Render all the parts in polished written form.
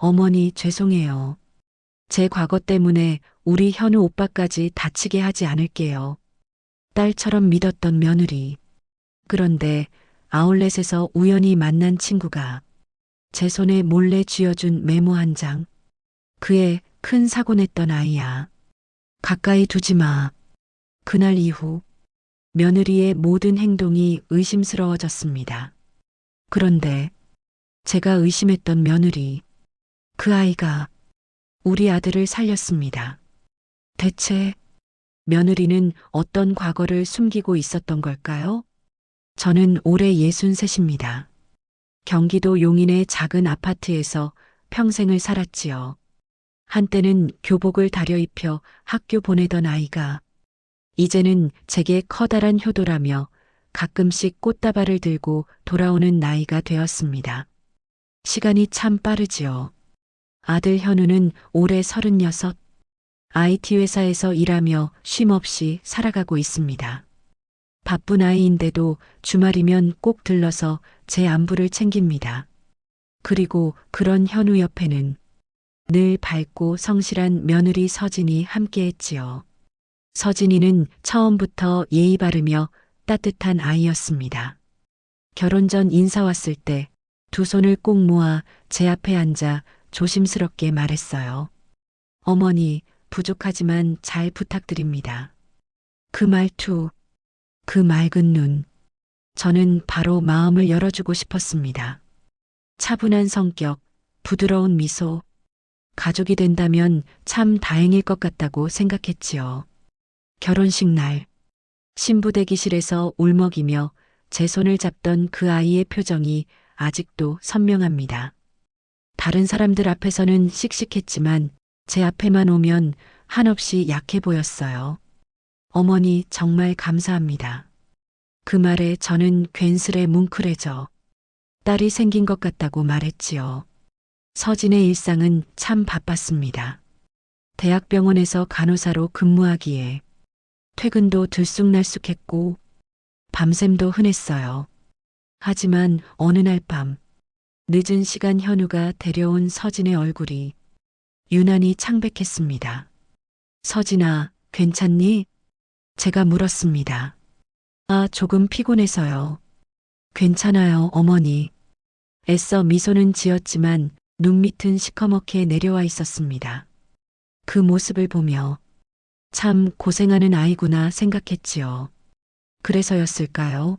어머니 죄송해요. 제 과거 때문에 우리 현우 오빠까지 다치게 하지 않을게요. 딸처럼 믿었던 며느리. 그런데 아울렛에서 우연히 만난 친구가 제 손에 몰래 쥐어준 메모 한 장. 그애 큰 사고 냈던 아이야. 가까이 두지 마. 그날 이후 며느리의 모든 행동이 의심스러워졌습니다. 그런데 제가 의심했던 며느리, 그 아이가 우리 아들을 살렸습니다. 대체 며느리는 어떤 과거를 숨기고 있었던 걸까요? 저는 올해 63입니다. 경기도 용인의 작은 아파트에서 평생을 살았지요. 한때는 교복을 다려 입혀 학교 보내던 아이가 이제는 제게 커다란 효도라며 가끔씩 꽃다발을 들고 돌아오는 나이가 되었습니다. 시간이 참 빠르지요. 아들 현우는 올해 36, IT 회사에서 일하며 쉼없이 살아가고 있습니다. 바쁜 아이인데도 주말이면 꼭 들러서 제 안부를 챙깁니다. 그리고 그런 현우 옆에는 늘 밝고 성실한 며느리 서진이 함께했지요. 서진이는 처음부터 예의 바르며 따뜻한 아이였습니다. 결혼 전 인사 왔을 때 두 손을 꼭 모아 제 앞에 앉아 조심스럽게 말했어요. 어머니, 부족하지만 잘 부탁드립니다. 그 말투, 그 맑은 눈. 저는 바로 마음을 열어주고 싶었습니다. 차분한 성격, 부드러운 미소. 가족이 된다면 참 다행일 것 같다고 생각했지요. 결혼식 날, 신부 대기실에서 울먹이며 제 손을 잡던 그 아이의 표정이 아직도 선명합니다. 다른 사람들 앞에서는 씩씩했지만 제 앞에만 오면 한없이 약해 보였어요. 어머니 정말 감사합니다. 그 말에 저는 괜스레 뭉클해져 딸이 생긴 것 같다고 말했지요. 서진의 일상은 참 바빴습니다. 대학병원에서 간호사로 근무하기에 퇴근도 들쑥날쑥했고 밤샘도 흔했어요. 하지만 어느 날 밤 늦은 시간 현우가 데려온 서진의 얼굴이 유난히 창백했습니다. 서진아, 괜찮니? 제가 물었습니다. 아, 조금 피곤해서요. 괜찮아요, 어머니. 애써 미소는 지었지만 눈밑은 시커멓게 내려와 있었습니다. 그 모습을 보며 참 고생하는 아이구나 생각했지요. 그래서였을까요?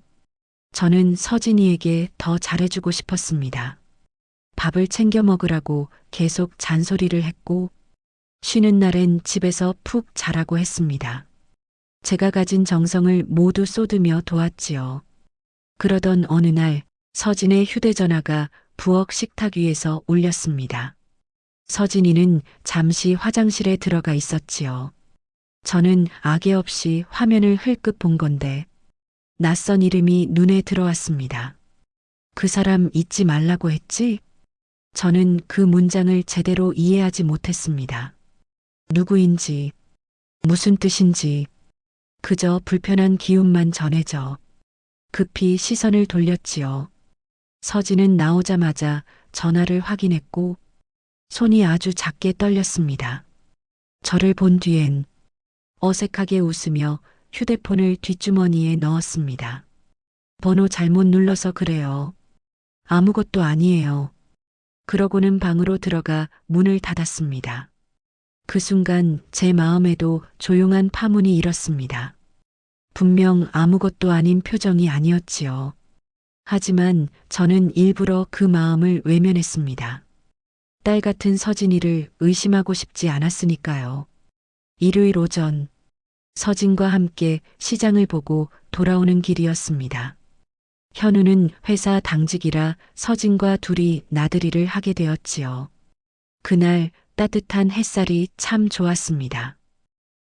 저는 서진이에게 더 잘해주고 싶었습니다. 밥을 챙겨 먹으라고 계속 잔소리를 했고 쉬는 날엔 집에서 푹 자라고 했습니다. 제가 가진 정성을 모두 쏟으며 도왔지요. 그러던 어느 날 서진의 휴대전화가 부엌 식탁 위에서 울렸습니다. 서진이는 잠시 화장실에 들어가 있었지요. 저는 악의 없이 화면을 흘끗 본 건데 낯선 이름이 눈에 들어왔습니다. 그 사람 잊지 말라고 했지? 저는 그 문장을 제대로 이해하지 못했습니다. 누구인지, 무슨 뜻인지, 그저 불편한 기운만 전해져 급히 시선을 돌렸지요. 서진은 나오자마자 전화를 확인했고 손이 아주 작게 떨렸습니다. 저를 본 뒤엔 어색하게 웃으며 휴대폰을 뒷주머니에 넣었습니다. 번호 잘못 눌러서 그래요. 아무것도 아니에요. 그러고는 방으로 들어가 문을 닫았습니다. 그 순간 제 마음에도 조용한 파문이 일었습니다. 분명 아무것도 아닌 표정이 아니었지요. 하지만 저는 일부러 그 마음을 외면했습니다. 딸 같은 서진이를 의심하고 싶지 않았으니까요. 일요일 오전 서진과 함께 시장을 보고 돌아오는 길이었습니다. 현우는 회사 당직이라 서진과 둘이 나들이를 하게 되었지요. 그날 따뜻한 햇살이 참 좋았습니다.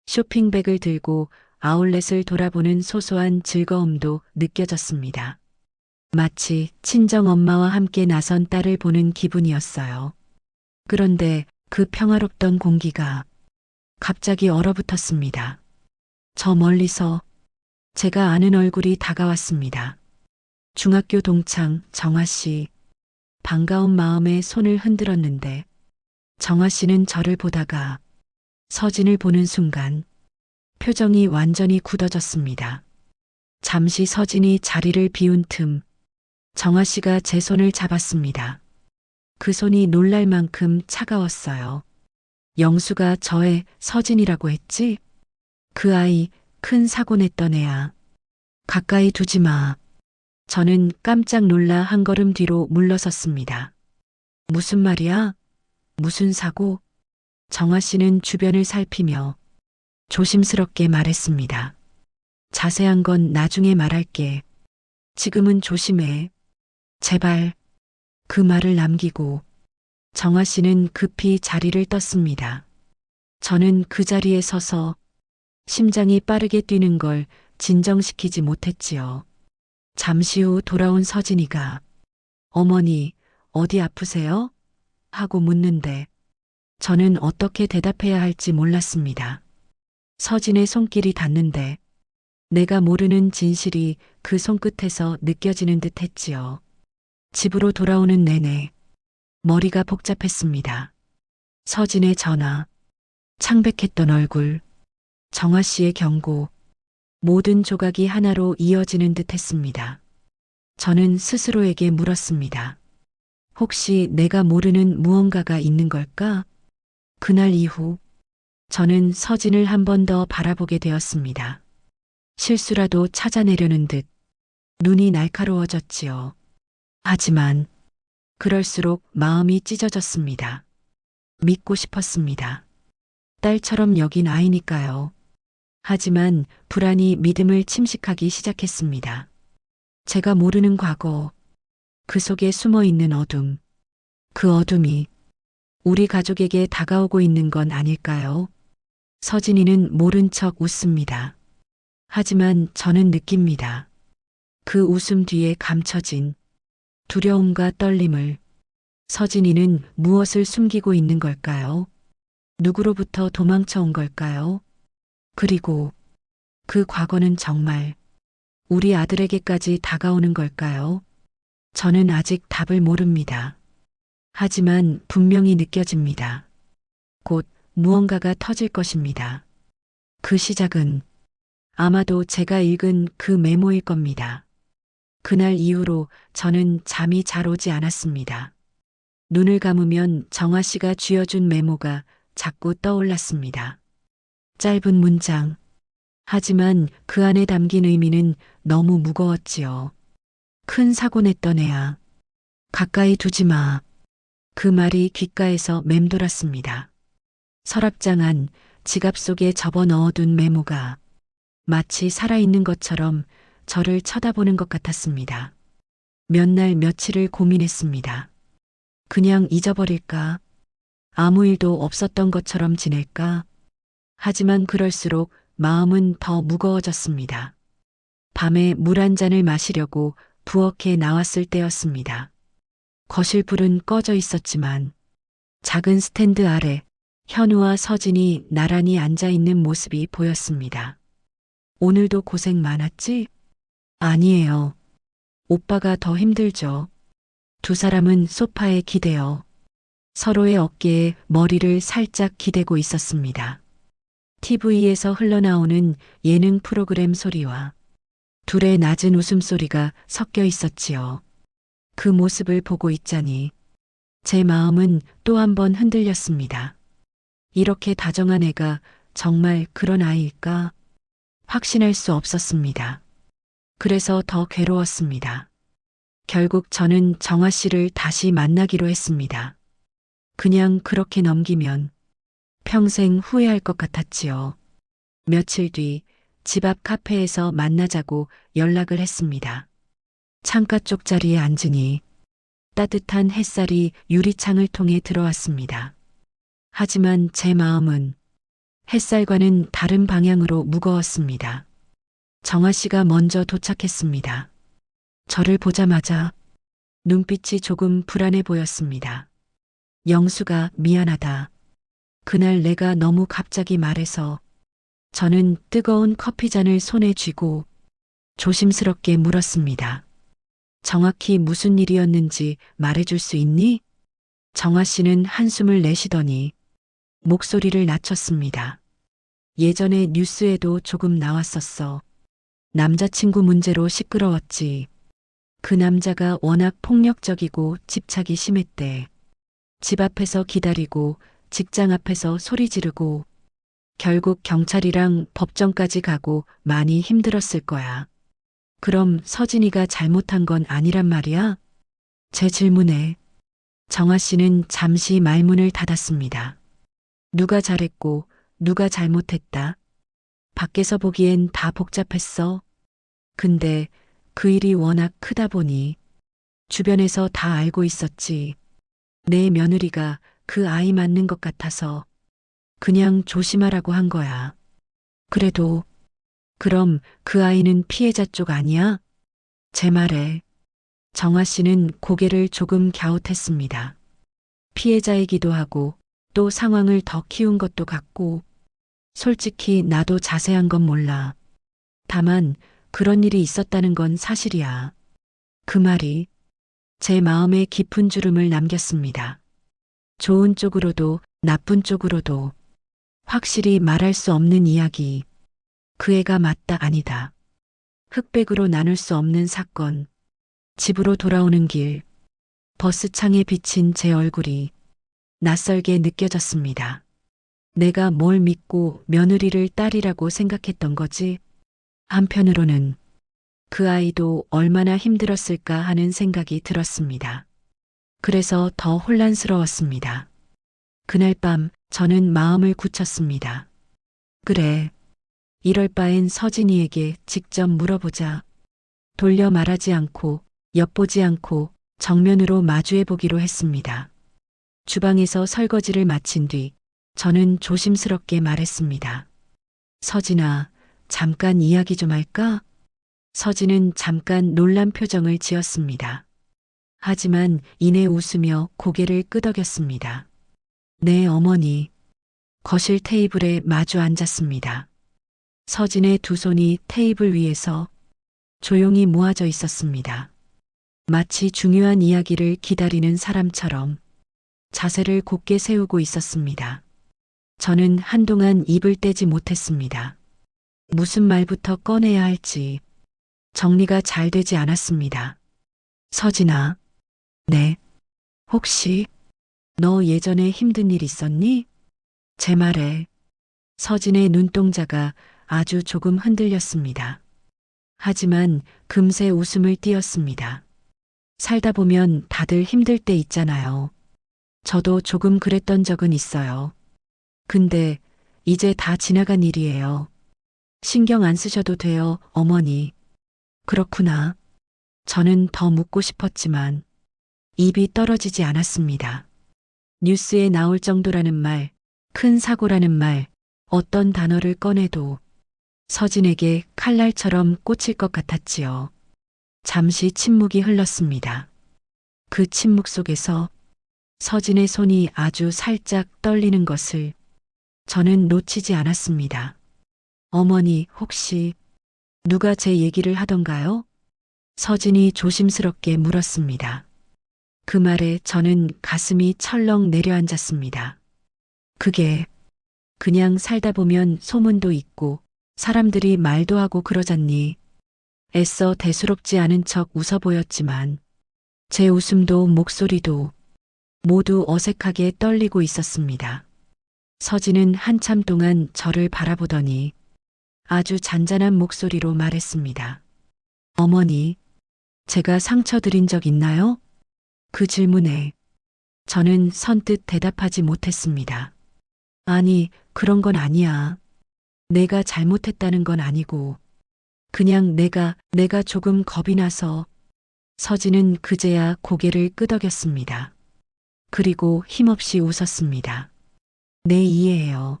쇼핑백을 들고 아울렛을 돌아보는 소소한 즐거움도 느껴졌습니다. 마치 친정 엄마와 함께 나선 딸을 보는 기분이었어요. 그런데 그 평화롭던 공기가 갑자기 얼어붙었습니다. 저 멀리서 제가 아는 얼굴이 다가왔습니다. 중학교 동창 정아 씨. 반가운 마음에 손을 흔들었는데 정아 씨는 저를 보다가 서진을 보는 순간 표정이 완전히 굳어졌습니다. 잠시 서진이 자리를 비운 틈 정아 씨가 제 손을 잡았습니다. 그 손이 놀랄 만큼 차가웠어요. 영수가 저의 서진이라고 했지? 그 아이 큰 사고 냈던 애야. 가까이 두지 마. 저는 깜짝 놀라 한 걸음 뒤로 물러섰습니다. 무슨 말이야? 무슨 사고? 정아 씨는 주변을 살피며 조심스럽게 말했습니다. 자세한 건 나중에 말할게. 지금은 조심해. 제발. 그 말을 남기고 정아 씨는 급히 자리를 떴습니다. 저는 그 자리에 서서 심장이 빠르게 뛰는 걸 진정시키지 못했지요. 잠시 후 돌아온 서진이가 어머니, 어디 아프세요? 하고 묻는데 저는 어떻게 대답해야 할지 몰랐습니다. 서진의 손길이 닿는데 내가 모르는 진실이 그 손끝에서 느껴지는 듯 했지요. 집으로 돌아오는 내내 머리가 복잡했습니다. 서진의 전화, 창백했던 얼굴, 정아 씨의 경고, 모든 조각이 하나로 이어지는 듯 했습니다. 저는 스스로에게 물었습니다. 혹시 내가 모르는 무언가가 있는 걸까? 그날 이후 저는 서진을 한 번 더 바라보게 되었습니다. 실수라도 찾아내려는 듯 눈이 날카로워졌지요. 하지만 그럴수록 마음이 찢어졌습니다. 믿고 싶었습니다. 딸처럼 여긴 아이니까요. 하지만 불안이 믿음을 침식하기 시작했습니다. 제가 모르는 과거, 그 속에 숨어 있는 어둠, 그 어둠이 우리 가족에게 다가오고 있는 건 아닐까요? 서진이는 모른 척 웃습니다. 하지만 저는 느낍니다. 그 웃음 뒤에 감춰진 두려움과 떨림을. 서진이는 무엇을 숨기고 있는 걸까요? 누구로부터 도망쳐 온 걸까요? 그리고 그 과거는 정말 우리 아들에게까지 다가오는 걸까요? 저는 아직 답을 모릅니다. 하지만 분명히 느껴집니다. 곧 무언가가 터질 것입니다. 그 시작은 아마도 제가 읽은 그 메모일 겁니다. 그날 이후로 저는 잠이 잘 오지 않았습니다. 눈을 감으면 정아 씨가 쥐어준 메모가 자꾸 떠올랐습니다. 짧은 문장. 하지만 그 안에 담긴 의미는 너무 무거웠지요. 큰 사고 냈던 애야. 가까이 두지 마. 그 말이 귓가에서 맴돌았습니다. 서랍장 안 지갑 속에 접어 넣어둔 메모가 마치 살아있는 것처럼 저를 쳐다보는 것 같았습니다. 몇 날 며칠을 고민했습니다. 그냥 잊어버릴까? 아무 일도 없었던 것처럼 지낼까? 하지만 그럴수록 마음은 더 무거워졌습니다. 밤에 물 한 잔을 마시려고 부엌에 나왔을 때였습니다. 거실 불은 꺼져 있었지만 작은 스탠드 아래 현우와 서진이 나란히 앉아 있는 모습이 보였습니다. 오늘도 고생 많았지? 아니에요. 오빠가 더 힘들죠. 두 사람은 소파에 기대어 서로의 어깨에 머리를 살짝 기대고 있었습니다. TV에서 흘러나오는 예능 프로그램 소리와 둘의 낮은 웃음소리가 섞여 있었지요. 그 모습을 보고 있자니 제 마음은 또 한 번 흔들렸습니다. 이렇게 다정한 애가 정말 그런 아이일까? 확신할 수 없었습니다. 그래서 더 괴로웠습니다. 결국 저는 정아 씨를 다시 만나기로 했습니다. 그냥 그렇게 넘기면 평생 후회할 것 같았지요. 며칠 뒤 집 앞 카페에서 만나자고 연락을 했습니다. 창가 쪽 자리에 앉으니 따뜻한 햇살이 유리창을 통해 들어왔습니다. 하지만 제 마음은 햇살과는 다른 방향으로 무거웠습니다. 정아 씨가 먼저 도착했습니다. 저를 보자마자 눈빛이 조금 불안해 보였습니다. 영수가 미안하다. 그날 내가 너무 갑자기 말해서. 저는 뜨거운 커피잔을 손에 쥐고 조심스럽게 물었습니다. 정확히 무슨 일이었는지 말해줄 수 있니? 정아 씨는 한숨을 내쉬더니 목소리를 낮췄습니다. 예전에 뉴스에도 조금 나왔었어. 남자친구 문제로 시끄러웠지. 그 남자가 워낙 폭력적이고 집착이 심했대. 집 앞에서 기다리고 직장 앞에서 소리 지르고 결국 경찰이랑 법정까지 가고 많이 힘들었을 거야. 그럼 서진이가 잘못한 건 아니란 말이야? 제 질문에 정아 씨는 잠시 말문을 닫았습니다. 누가 잘했고 누가 잘못했다. 밖에서 보기엔 다 복잡했어. 근데 그 일이 워낙 크다 보니 주변에서 다 알고 있었지. 내 며느리가 그 아이 맞는 것 같아서 그냥 조심하라고 한 거야. 그래도 그럼 그 아이는 피해자 쪽 아니야? 제 말에 정아 씨는 고개를 조금 갸웃했습니다. 피해자이기도 하고 또 상황을 더 키운 것도 같고 솔직히 나도 자세한 건 몰라. 다만 그런 일이 있었다는 건 사실이야. 그 말이 제 마음에 깊은 주름을 남겼습니다. 좋은 쪽으로도 나쁜 쪽으로도 확실히 말할 수 없는 이야기. 그 애가 맞다 아니다. 흑백으로 나눌 수 없는 사건. 집으로 돌아오는 길. 버스 창에 비친 제 얼굴이 낯설게 느껴졌습니다. 내가 뭘 믿고 며느리를 딸이라고 생각했던 거지? 한편으로는 그 아이도 얼마나 힘들었을까 하는 생각이 들었습니다. 그래서 더 혼란스러웠습니다. 그날 밤 저는 마음을 굳혔습니다. 그래, 이럴 바엔 서진이에게 직접 물어보자. 돌려 말하지 않고 엿보지 않고 정면으로 마주해 보기로 했습니다. 주방에서 설거지를 마친 뒤 저는 조심스럽게 말했습니다. 서진아, 잠깐 이야기 좀 할까? 서진은 잠깐 놀란 표정을 지었습니다. 하지만 이내 웃으며 고개를 끄덕였습니다. 네, 어머니. 거실 테이블에 마주 앉았습니다. 서진의 두 손이 테이블 위에서 조용히 모아져 있었습니다. 마치 중요한 이야기를 기다리는 사람처럼 자세를 곧게 세우고 있었습니다. 저는 한동안 입을 떼지 못했습니다. 무슨 말부터 꺼내야 할지 정리가 잘 되지 않았습니다. 서진아, 네. 혹시 너 예전에 힘든 일 있었니? 제 말에 서진의 눈동자가 아주 조금 흔들렸습니다. 하지만 금세 웃음을 띄었습니다. 살다 보면 다들 힘들 때 있잖아요. 저도 조금 그랬던 적은 있어요. 근데 이제 다 지나간 일이에요. 신경 안 쓰셔도 돼요, 어머니. 그렇구나. 저는 더 묻고 싶었지만 입이 떨어지지 않았습니다. 뉴스에 나올 정도라는 말, 큰 사고라는 말, 어떤 단어를 꺼내도 서진에게 칼날처럼 꽂힐 것 같았지요. 잠시 침묵이 흘렀습니다. 그 침묵 속에서 서진의 손이 아주 살짝 떨리는 것을 저는 놓치지 않았습니다. 어머니, 혹시 누가 제 얘기를 하던가요? 서진이 조심스럽게 물었습니다. 그 말에 저는 가슴이 철렁 내려앉았습니다. 그게 그냥 살다 보면 소문도 있고 사람들이 말도 하고 그러잖니. 애써 대수롭지 않은 척 웃어 보였지만 제 웃음도 목소리도 모두 어색하게 떨리고 있었습니다. 서진은 한참 동안 저를 바라보더니 아주 잔잔한 목소리로 말했습니다. 어머니, 제가 상처 드린 적 있나요? 그 질문에 저는 선뜻 대답하지 못했습니다. 아니, 그런 건 아니야. 내가 잘못했다는 건 아니고 그냥 내가 조금 겁이 나서. 서진은 그제야 고개를 끄덕였습니다. 그리고 힘없이 웃었습니다. 네, 이해해요.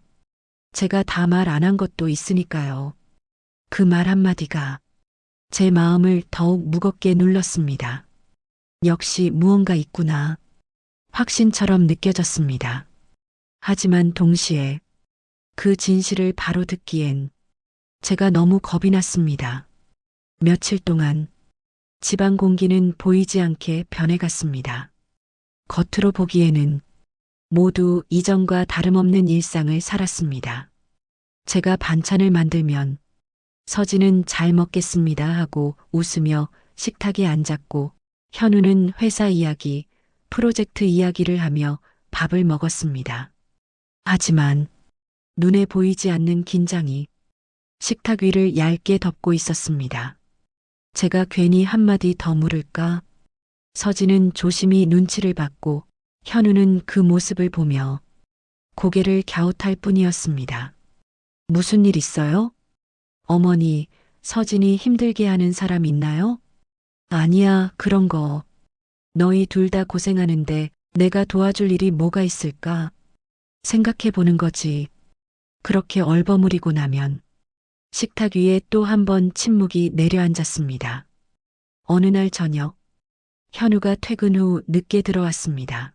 제가 다 말 안 한 것도 있으니까요. 그 말 한마디가 제 마음을 더욱 무겁게 눌렀습니다. 역시 무언가 있구나. 확신처럼 느껴졌습니다. 하지만 동시에 그 진실을 바로 듣기엔 제가 너무 겁이 났습니다. 며칠 동안 집안 공기는 보이지 않게 변해갔습니다. 겉으로 보기에는 모두 이전과 다름없는 일상을 살았습니다. 제가 반찬을 만들면 서진은 잘 먹겠습니다 하고 웃으며 식탁에 앉았고 현우는 회사 이야기, 프로젝트 이야기를 하며 밥을 먹었습니다. 하지만 눈에 보이지 않는 긴장이 식탁 위를 얇게 덮고 있었습니다. 제가 괜히 한마디 더 물을까? 서진은 조심히 눈치를 받고 현우는 그 모습을 보며 고개를 갸웃할 뿐이었습니다. 무슨 일 있어요? 어머니, 서진이 힘들게 하는 사람 있나요? 아니야, 그런 거. 너희 둘 다 고생하는데 내가 도와줄 일이 뭐가 있을까? 생각해 보는 거지. 그렇게 얼버무리고 나면 식탁 위에 또 한 번 침묵이 내려앉았습니다. 어느 날 저녁, 현우가 퇴근 후 늦게 들어왔습니다.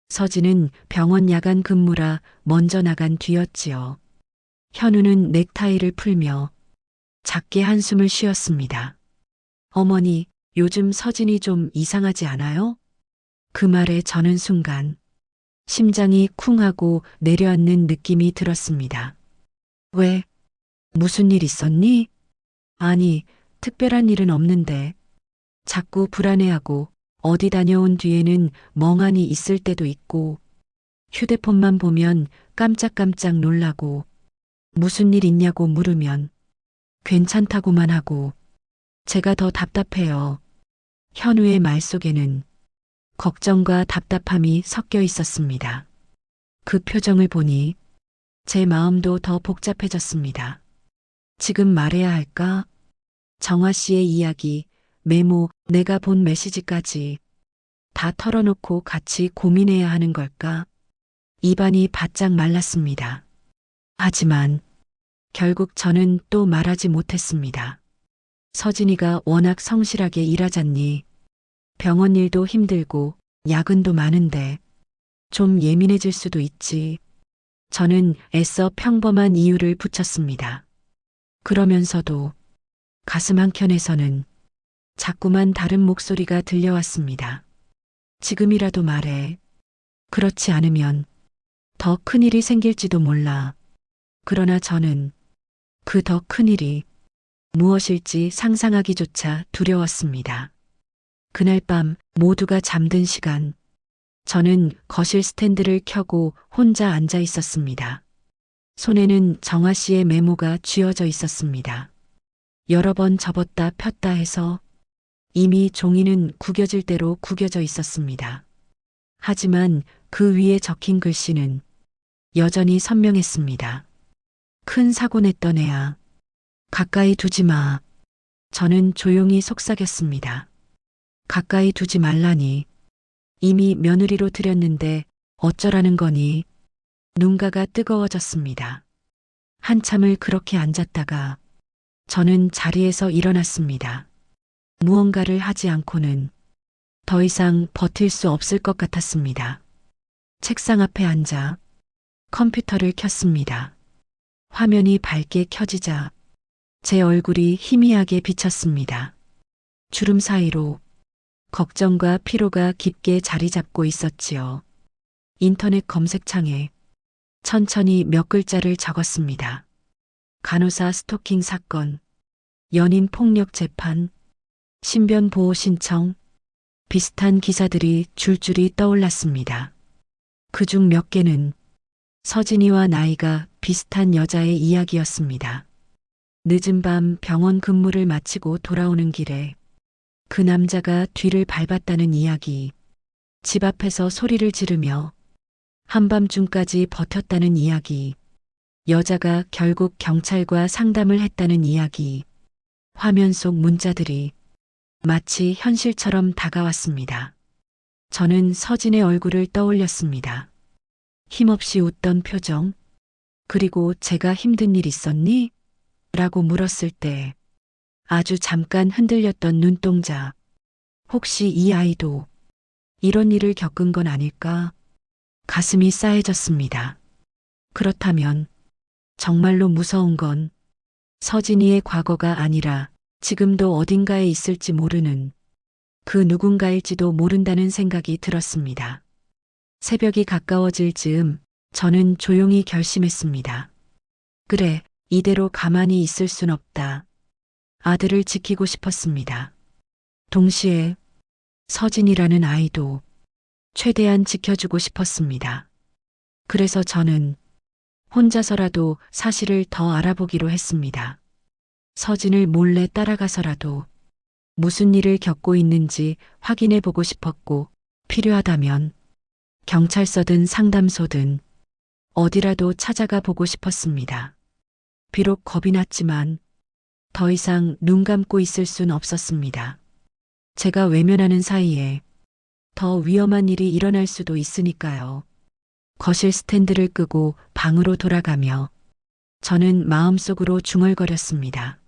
서진은 병원 야간 근무라 먼저 나간 뒤였지요. 현우는 넥타이를 풀며 작게 한숨을 쉬었습니다. 어머니, 요즘 서진이 좀 이상하지 않아요? 그 말에 저는 순간 심장이 쿵 하고 내려앉는 느낌이 들었습니다. 왜? 무슨 일 있었니? 아니, 특별한 일은 없는데 자꾸 불안해하고 어디 다녀온 뒤에는 멍하니 있을 때도 있고 휴대폰만 보면 깜짝깜짝 놀라고 무슨 일 있냐고 물으면 괜찮다고만 하고 제가 더 답답해요. 현우의 말 속에는 걱정과 답답함이 섞여 있었습니다. 그 표정을 보니 제 마음도 더 복잡해졌습니다. 지금 말해야 할까? 정화 씨의 이야기, 메모, 내가 본 메시지까지 다 털어놓고 같이 고민해야 하는 걸까? 입안이 바짝 말랐습니다. 하지만 결국 저는 또 말하지 못했습니다. 서진이가 워낙 성실하게 일하잖니. 병원 일도 힘들고 야근도 많은데 좀 예민해질 수도 있지. 저는 애써 평범한 이유를 붙였습니다. 그러면서도 가슴 한켠에서는 자꾸만 다른 목소리가 들려왔습니다. 지금이라도 말해. 그렇지 않으면 더 큰일이 생길지도 몰라. 그러나 저는 그 더 큰일이 무엇일지 상상하기조차 두려웠습니다. 그날 밤 모두가 잠든 시간, 저는 거실 스탠드를 켜고 혼자 앉아 있었습니다. 손에는 정화 씨의 메모가 쥐어져 있었습니다. 여러 번 접었다 폈다 해서 이미 종이는 구겨질 대로 구겨져 있었습니다. 하지만 그 위에 적힌 글씨는 여전히 선명했습니다. 큰 사고 냈던 애야. 가까이 두지 마. 저는 조용히 속삭였습니다. 가까이 두지 말라니. 이미 며느리로 들였는데 어쩌라는 거니. 눈가가 뜨거워졌습니다. 한참을 그렇게 앉았다가 저는 자리에서 일어났습니다. 무언가를 하지 않고는 더 이상 버틸 수 없을 것 같았습니다. 책상 앞에 앉아 컴퓨터를 켰습니다. 화면이 밝게 켜지자 제 얼굴이 희미하게 비쳤습니다. 주름 사이로 걱정과 피로가 깊게 자리 잡고 있었지요. 인터넷 검색창에 천천히 몇 글자를 적었습니다. 간호사 스토킹 사건, 연인 폭력 재판, 신변 보호 신청, 비슷한 기사들이 줄줄이 떠올랐습니다. 그중 몇 개는 서진이와 나이가 비슷한 여자의 이야기였습니다. 늦은 밤 병원 근무를 마치고 돌아오는 길에 그 남자가 뒤를 밟았다는 이야기, 집 앞에서 소리를 지르며 한밤중까지 버텼다는 이야기, 여자가 결국 경찰과 상담을 했다는 이야기, 화면 속 문자들이 마치 현실처럼 다가왔습니다. 저는 서진의 얼굴을 떠올렸습니다. 힘없이 웃던 표정, 그리고 제가 힘든 일 있었니? 라고 물었을 때 아주 잠깐 흔들렸던 눈동자. 혹시 이 아이도 이런 일을 겪은 건 아닐까? 가슴이 싸해졌습니다. 그렇다면 정말로 무서운 건 서진이의 과거가 아니라 지금도 어딘가에 있을지 모르는 그 누군가일지도 모른다는 생각이 들었습니다. 새벽이 가까워질 즈음 저는 조용히 결심했습니다. 그래, 이대로 가만히 있을 순 없다. 아들을 지키고 싶었습니다. 동시에 서진이라는 아이도 최대한 지켜주고 싶었습니다. 그래서 저는 혼자서라도 사실을 더 알아보기로 했습니다. 서진을 몰래 따라가서라도 무슨 일을 겪고 있는지 확인해 보고 싶었고, 필요하다면 경찰서든 상담소든 어디라도 찾아가 보고 싶었습니다. 비록 겁이 났지만 더 이상 눈 감고 있을 순 없었습니다. 제가 외면하는 사이에 더 위험한 일이 일어날 수도 있으니까요. 거실 스탠드를 끄고 방으로 돌아가며 저는 마음속으로 중얼거렸습니다.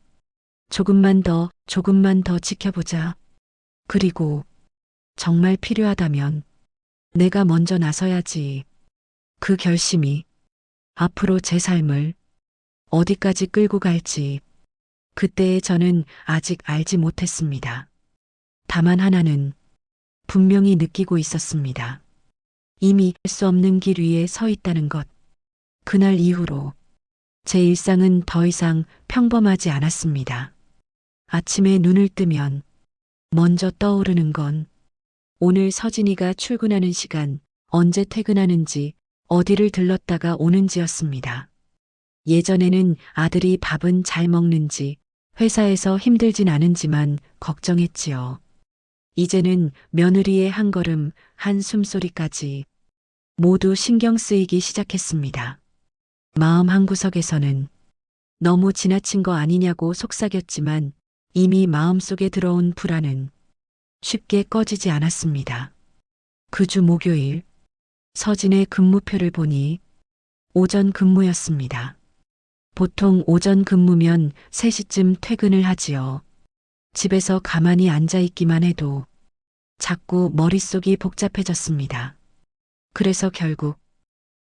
조금만 더 지켜보자. 그리고 정말 필요하다면 내가 먼저 나서야지. 그 결심이 앞으로 제 삶을 어디까지 끌고 갈지 그때의 저는 아직 알지 못했습니다. 다만 하나는 분명히 느끼고 있었습니다. 이미 할 수 없는 길 위에 서 있다는 것. 그날 이후로 제 일상은 더 이상 평범하지 않았습니다. 아침에 눈을 뜨면 먼저 떠오르는 건 오늘 서진이가 출근하는 시간, 언제 퇴근하는지, 어디를 들렀다가 오는지였습니다. 예전에는 아들이 밥은 잘 먹는지, 회사에서 힘들진 않은지만 걱정했지요. 이제는 며느리의 한 걸음, 한 숨소리까지 모두 신경 쓰이기 시작했습니다. 마음 한구석에서는 너무 지나친 거 아니냐고 속삭였지만 이미 마음속에 들어온 불안은 쉽게 꺼지지 않았습니다. 그 주 목요일, 서진의 근무표를 보니 오전 근무였습니다. 보통 오전 근무면 3시쯤 퇴근을 하지요. 집에서 가만히 앉아있기만 해도 자꾸 머릿속이 복잡해졌습니다. 그래서 결국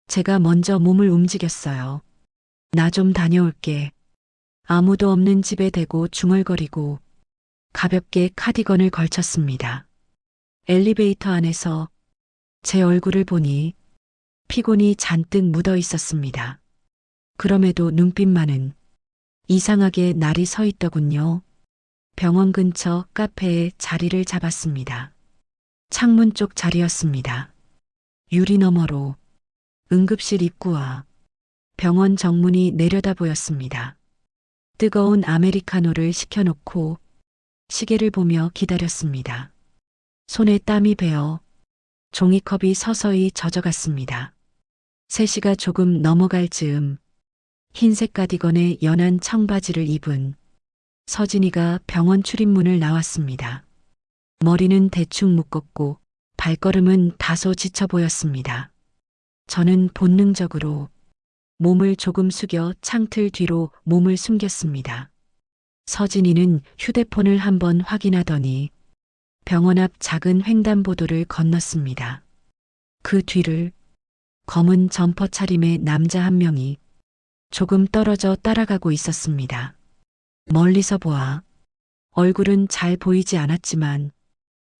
제가 먼저 몸을 움직였어요. 나 좀 다녀올게. 아무도 없는 집에 대고 중얼거리고 가볍게 카디건을 걸쳤습니다. 엘리베이터 안에서 제 얼굴을 보니 피곤이 잔뜩 묻어 있었습니다. 그럼에도 눈빛만은 이상하게 날이 서 있더군요. 병원 근처 카페에 자리를 잡았습니다. 창문 쪽 자리였습니다. 유리 너머로 응급실 입구와 병원 정문이 내려다 보였습니다. 뜨거운 아메리카노를 시켜놓고 시계를 보며 기다렸습니다. 손에 땀이 배어 종이컵이 서서히 젖어갔습니다. 3시가 조금 넘어갈 즈음 흰색 가디건에 연한 청바지를 입은 서진이가 병원 출입문을 나왔습니다. 머리는 대충 묶었고 발걸음은 다소 지쳐 보였습니다. 저는 본능적으로 몸을 조금 숙여 창틀 뒤로 몸을 숨겼습니다. 서진이는 휴대폰을 한번 확인하더니 병원 앞 작은 횡단보도를 건넜습니다. 그 뒤를 검은 점퍼 차림의 남자 한 명이 조금 떨어져 따라가고 있었습니다. 멀리서 보아 얼굴은 잘 보이지 않았지만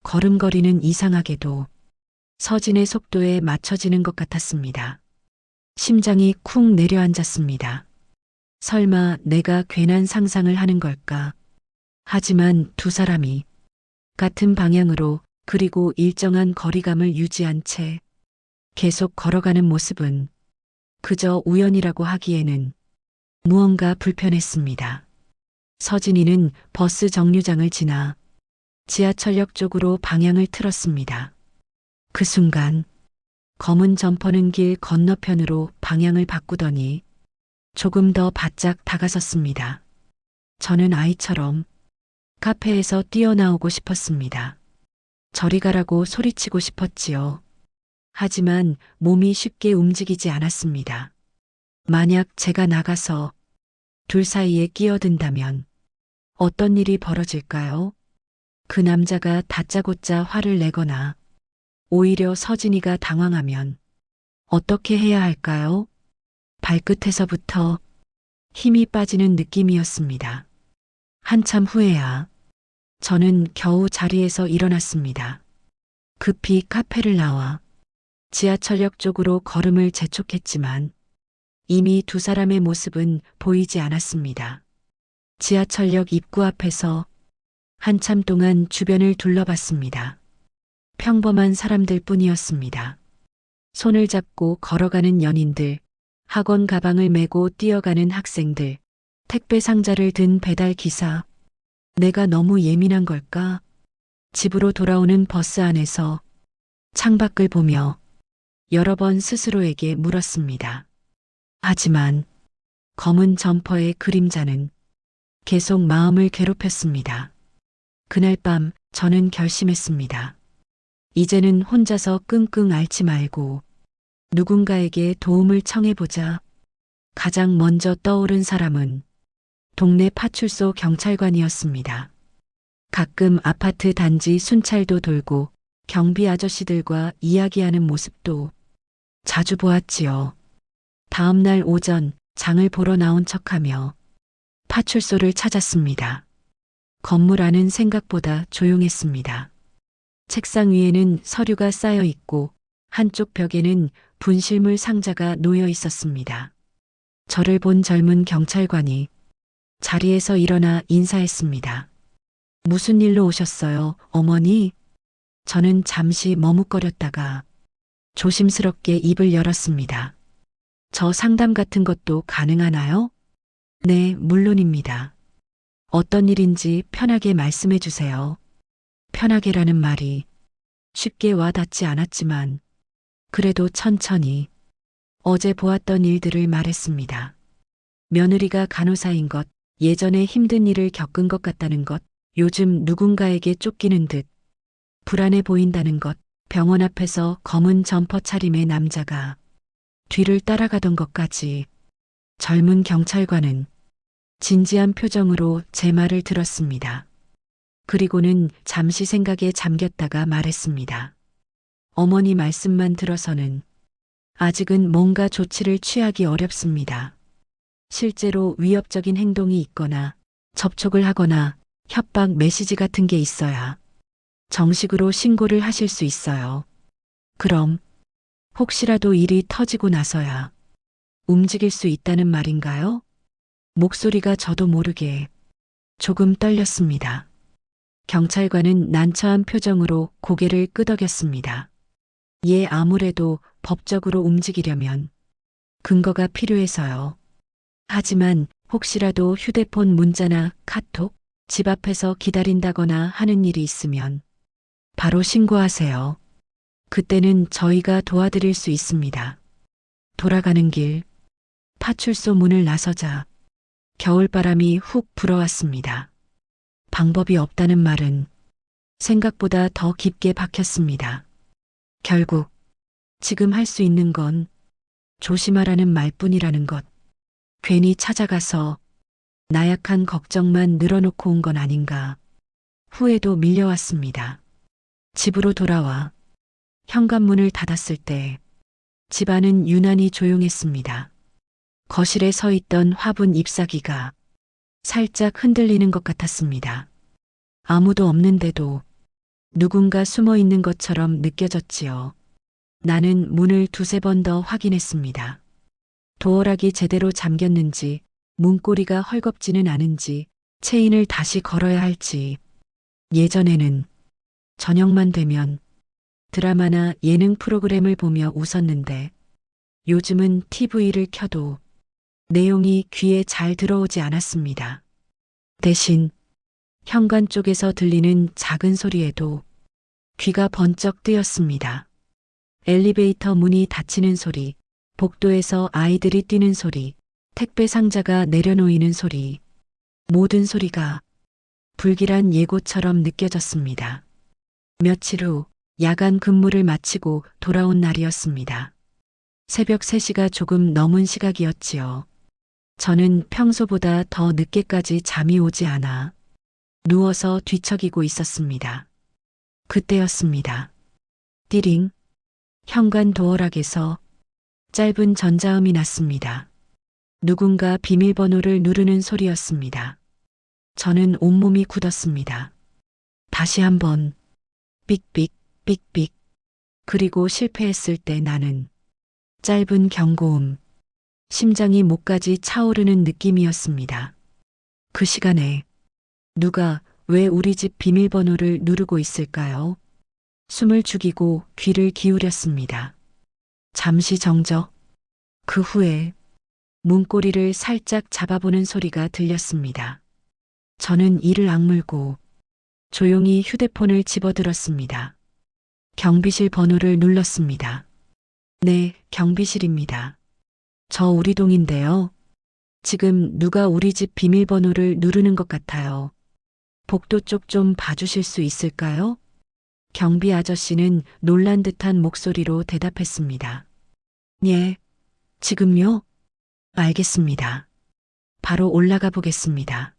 걸음걸이는 이상하게도 서진의 속도에 맞춰지는 것 같았습니다. 심장이 쿵 내려앉았습니다. 설마 내가 괜한 상상을 하는 걸까? 하지만 두 사람이 같은 방향으로 그리고 일정한 거리감을 유지한 채 계속 걸어가는 모습은 그저 우연이라고 하기에는 무언가 불편했습니다. 서진이는 버스 정류장을 지나 지하철역 쪽으로 방향을 틀었습니다. 그 순간 검은 점퍼는 길 건너편으로 방향을 바꾸더니 조금 더 바짝 다가섰습니다. 저는 아이처럼 카페에서 뛰어나오고 싶었습니다. 저리 가라고 소리치고 싶었지요. 하지만 몸이 쉽게 움직이지 않았습니다. 만약 제가 나가서 둘 사이에 끼어든다면 어떤 일이 벌어질까요? 그 남자가 다짜고짜 화를 내거나 오히려 서진이가 당황하면 어떻게 해야 할까요? 발끝에서부터 힘이 빠지는 느낌이었습니다. 한참 후에야 저는 겨우 자리에서 일어났습니다. 급히 카페를 나와 지하철역 쪽으로 걸음을 재촉했지만 이미 두 사람의 모습은 보이지 않았습니다. 지하철역 입구 앞에서 한참 동안 주변을 둘러봤습니다. 평범한 사람들 뿐이었습니다. 손을 잡고 걸어가는 연인들, 학원 가방을 메고 뛰어가는 학생들, 택배 상자를 든 배달 기사. 내가 너무 예민한 걸까? 집으로 돌아오는 버스 안에서 창밖을 보며 여러 번 스스로에게 물었습니다. 하지만 검은 점퍼의 그림자는 계속 마음을 괴롭혔습니다. 그날 밤 저는 결심했습니다. 이제는 혼자서 끙끙 앓지 말고 누군가에게 도움을 청해보자. 가장 먼저 떠오른 사람은 동네 파출소 경찰관이었습니다. 가끔 아파트 단지 순찰도 돌고 경비 아저씨들과 이야기하는 모습도 자주 보았지요. 다음 날 오전 장을 보러 나온 척하며 파출소를 찾았습니다. 건물 안은 생각보다 조용했습니다. 책상 위에는 서류가 쌓여 있고 한쪽 벽에는 분실물 상자가 놓여 있었습니다. 저를 본 젊은 경찰관이 자리에서 일어나 인사했습니다. 무슨 일로 오셨어요, 어머니? 저는 잠시 머뭇거렸다가 조심스럽게 입을 열었습니다. 저 상담 같은 것도 가능하나요? 네, 물론입니다. 어떤 일인지 편하게 말씀해 주세요. 편하게라는 말이 쉽게 와 닿지 않았지만 그래도 천천히 어제 보았던 일들을 말했습니다. 며느리가 간호사인 것, 예전에 힘든 일을 겪은 것 같다는 것, 요즘 누군가에게 쫓기는 듯 불안해 보인다는 것, 병원 앞에서 검은 점퍼 차림의 남자가 뒤를 따라가던 것까지. 젊은 경찰관은 진지한 표정으로 제 말을 들었습니다. 그리고는 잠시 생각에 잠겼다가 말했습니다. 어머니 말씀만 들어서는 아직은 뭔가 조치를 취하기 어렵습니다. 실제로 위협적인 행동이 있거나 접촉을 하거나 협박 메시지 같은 게 있어야 정식으로 신고를 하실 수 있어요. 그럼 혹시라도 일이 터지고 나서야 움직일 수 있다는 말인가요? 목소리가 저도 모르게 조금 떨렸습니다. 경찰관은 난처한 표정으로 고개를 끄덕였습니다. 예, 아무래도 법적으로 움직이려면 근거가 필요해서요. 하지만 혹시라도 휴대폰 문자나 카톡, 집 앞에서 기다린다거나 하는 일이 있으면 바로 신고하세요. 그때는 저희가 도와드릴 수 있습니다. 돌아가는 길, 파출소 문을 나서자 겨울바람이 훅 불어왔습니다. 방법이 없다는 말은 생각보다 더 깊게 박혔습니다. 결국 지금 할 수 있는 건 조심하라는 말뿐이라는 것. 괜히 찾아가서 나약한 걱정만 늘어놓고 온 건 아닌가. 후회도 밀려왔습니다. 집으로 돌아와 현관문을 닫았을 때 집안은 유난히 조용했습니다. 거실에 서 있던 화분 잎사귀가 살짝 흔들리는 것 같았습니다. 아무도 없는데도 누군가 숨어 있는 것처럼 느껴졌지요. 나는 문을 두세 번 더 확인했습니다. 도어락이 제대로 잠겼는지, 문고리가 헐겁지는 않은지, 체인을 다시 걸어야 할지. 예전에는 저녁만 되면 드라마나 예능 프로그램을 보며 웃었는데 요즘은 TV를 켜도 내용이 귀에 잘 들어오지 않았습니다. 대신 현관 쪽에서 들리는 작은 소리에도 귀가 번쩍 뜨였습니다. 엘리베이터 문이 닫히는 소리, 복도에서 아이들이 뛰는 소리, 택배 상자가 내려놓이는 소리, 모든 소리가 불길한 예고처럼 느껴졌습니다. 며칠 후 야간 근무를 마치고 돌아온 날이었습니다. 새벽 3시가 조금 넘은 시각이었지요. 저는 평소보다 더 늦게까지 잠이 오지 않아 누워서 뒤척이고 있었습니다. 그때였습니다. 띠링. 현관 도어락에서 짧은 전자음이 났습니다. 누군가 비밀번호를 누르는 소리였습니다. 저는 온몸이 굳었습니다. 다시 한번 삑삑 삑삑. 그리고 실패했을 때 나는 짧은 경고음, 심장이 목까지 차오르는 느낌이었습니다. 그 시간에 누가 왜 우리 집 비밀번호를 누르고 있을까요? 숨을 죽이고 귀를 기울였습니다. 잠시 정적. 그 후에 문고리를 살짝 잡아보는 소리가 들렸습니다. 저는 이를 악물고 조용히 휴대폰을 집어들었습니다. 경비실 번호를 눌렀습니다. 네, 경비실입니다. 저 우리 동인데요. 지금 누가 우리 집 비밀번호를 누르는 것 같아요. 복도 쪽 좀 봐주실 수 있을까요? 경비 아저씨는 놀란 듯한 목소리로 대답했습니다. 예, 지금요? 알겠습니다. 바로 올라가 보겠습니다.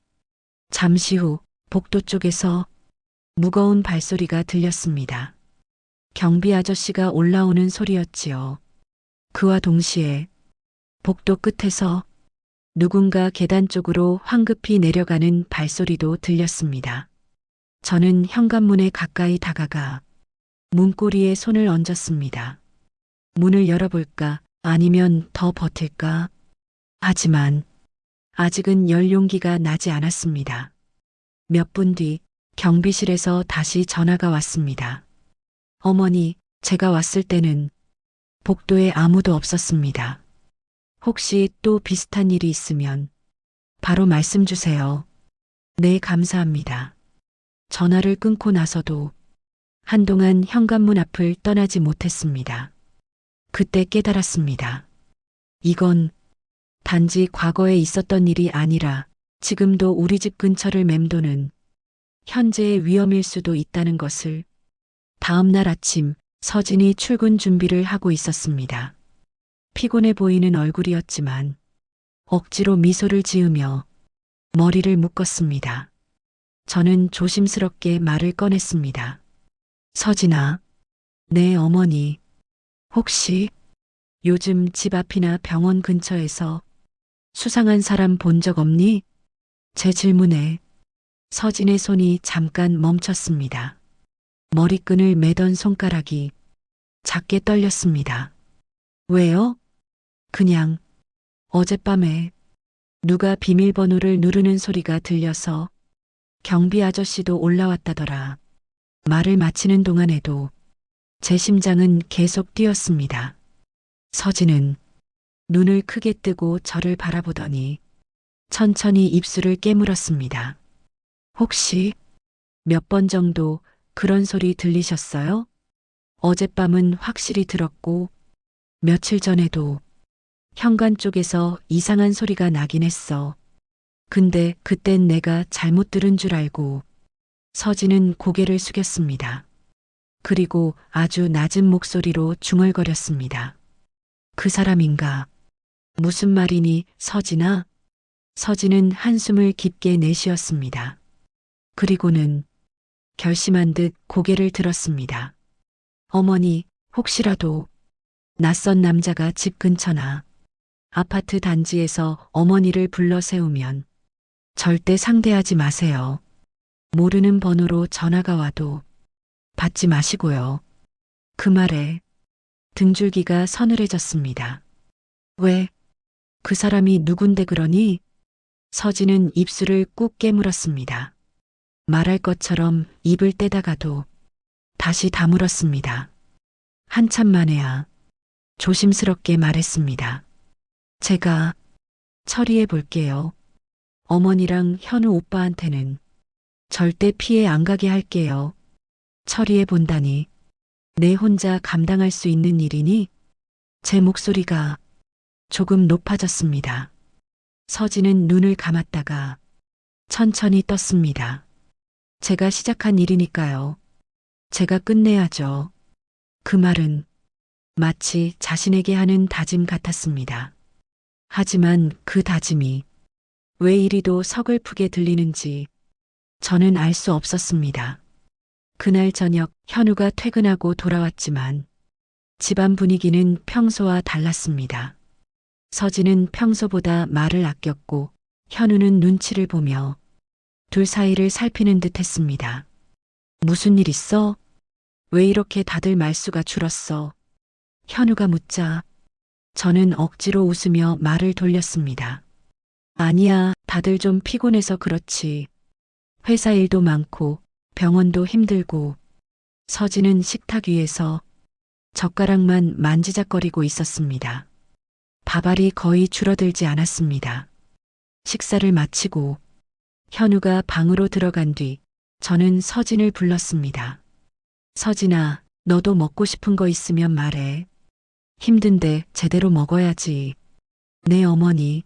잠시 후 복도 쪽에서 무거운 발소리가 들렸습니다. 경비 아저씨가 올라오는 소리였지요. 그와 동시에 복도 끝에서 누군가 계단 쪽으로 황급히 내려가는 발소리도 들렸습니다. 저는 현관문에 가까이 다가가 문고리에 손을 얹었습니다. 문을 열어볼까 아니면 더 버틸까? 하지만 아직은 열 용기가 나지 않았습니다. 몇 분 뒤 경비실에서 다시 전화가 왔습니다. 어머니, 제가 왔을 때는 복도에 아무도 없었습니다. 혹시 또 비슷한 일이 있으면 바로 말씀 주세요. 네, 감사합니다. 전화를 끊고 나서도 한동안 현관문 앞을 떠나지 못했습니다. 그때 깨달았습니다. 이건 단지 과거에 있었던 일이 아니라 지금도 우리 집 근처를 맴도는 현재의 위험일 수도 있다는 것을. 다음 날 아침 서진이 출근 준비를 하고 있었습니다. 피곤해 보이는 얼굴이었지만 억지로 미소를 지으며 머리를 묶었습니다. 저는 조심스럽게 말을 꺼냈습니다. 서진아, 네 어머니, 혹시 요즘 집 앞이나 병원 근처에서 수상한 사람 본 적 없니? 제 질문에 서진의 손이 잠깐 멈췄습니다. 머리끈을 매던 손가락이 작게 떨렸습니다. 왜요? 그냥 어젯밤에 누가 비밀번호를 누르는 소리가 들려서 경비 아저씨도 올라왔다더라. 말을 마치는 동안에도 제 심장은 계속 뛰었습니다. 서진은 눈을 크게 뜨고 저를 바라보더니 천천히 입술을 깨물었습니다. 혹시 몇 번 정도 그런 소리 들리셨어요? 어젯밤은 확실히 들었고 며칠 전에도 현관 쪽에서 이상한 소리가 나긴 했어. 근데 그땐 내가 잘못 들은 줄 알고. 서진은 고개를 숙였습니다. 그리고 아주 낮은 목소리로 중얼거렸습니다. 그 사람인가? 무슨 말이니, 서진아? 서진은 한숨을 깊게 내쉬었습니다. 그리고는 결심한 듯 고개를 들었습니다. 어머니, 혹시라도 낯선 남자가 집 근처나 아파트 단지에서 어머니를 불러 세우면 절대 상대하지 마세요. 모르는 번호로 전화가 와도 받지 마시고요. 그 말에 등줄기가 서늘해졌습니다. 왜? 그 사람이 누군데 그러니? 서진은 입술을 꾹 깨물었습니다. 말할 것처럼 입을 떼다가도 다시 다물었습니다. 한참 만에야 조심스럽게 말했습니다. 제가 처리해 볼게요. 어머니랑 현우 오빠한테는 절대 피해 안 가게 할게요. 처리해 본다니. 내 혼자 감당할 수 있는 일이니? 제 목소리가 조금 높아졌습니다. 서진은 눈을 감았다가 천천히 떴습니다. 제가 시작한 일이니까요. 제가 끝내야죠. 그 말은 마치 자신에게 하는 다짐 같았습니다. 하지만 그 다짐이 왜 이리도 서글프게 들리는지 저는 알 수 없었습니다. 그날 저녁 현우가 퇴근하고 돌아왔지만 집안 분위기는 평소와 달랐습니다. 서진은 평소보다 말을 아꼈고 현우는 눈치를 보며 둘 사이를 살피는 듯 했습니다. 무슨 일 있어? 왜 이렇게 다들 말수가 줄었어? 현우가 묻자 저는 억지로 웃으며 말을 돌렸습니다. 아니야, 다들 좀 피곤해서 그렇지. 회사 일도 많고 병원도 힘들고. 서진은 식탁 위에서 젓가락만 만지작거리고 있었습니다. 밥알이 거의 줄어들지 않았습니다. 식사를 마치고 현우가 방으로 들어간 뒤 저는 서진을 불렀습니다. 서진아, 너도 먹고 싶은 거 있으면 말해. 힘든데 제대로 먹어야지. 네, 어머니.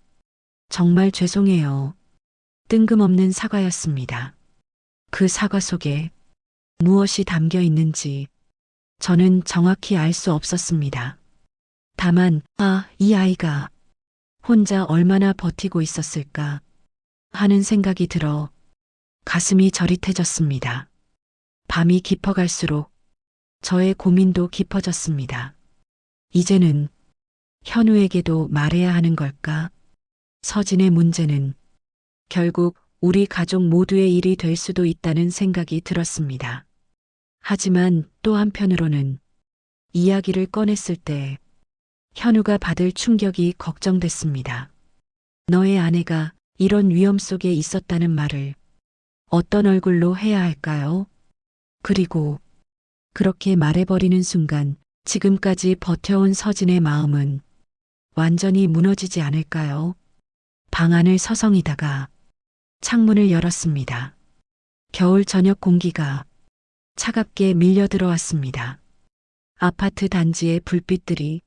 정말 죄송해요. 뜬금없는 사과였습니다. 그 사과 속에 무엇이 담겨 있는지 저는 정확히 알 수 없었습니다. 다만, 이 아이가 혼자 얼마나 버티고 있었을까 하는 생각이 들어 가슴이 저릿해졌습니다. 밤이 깊어갈수록 저의 고민도 깊어졌습니다. 이제는 현우에게도 말해야 하는 걸까? 서진의 문제는 결국 우리 가족 모두의 일이 될 수도 있다는 생각이 들었습니다. 하지만 또 한편으로는 이야기를 꺼냈을 때 현우가 받을 충격이 걱정됐습니다. 너의 아내가 이런 위험 속에 있었다는 말을 어떤 얼굴로 해야 할까요? 그리고 그렇게 말해버리는 순간 지금까지 버텨온 서진의 마음은 완전히 무너지지 않을까요? 방 안을 서성이다가 창문을 열었습니다. 겨울 저녁 공기가 차갑게 밀려 들어왔습니다. 아파트 단지의 불빛들이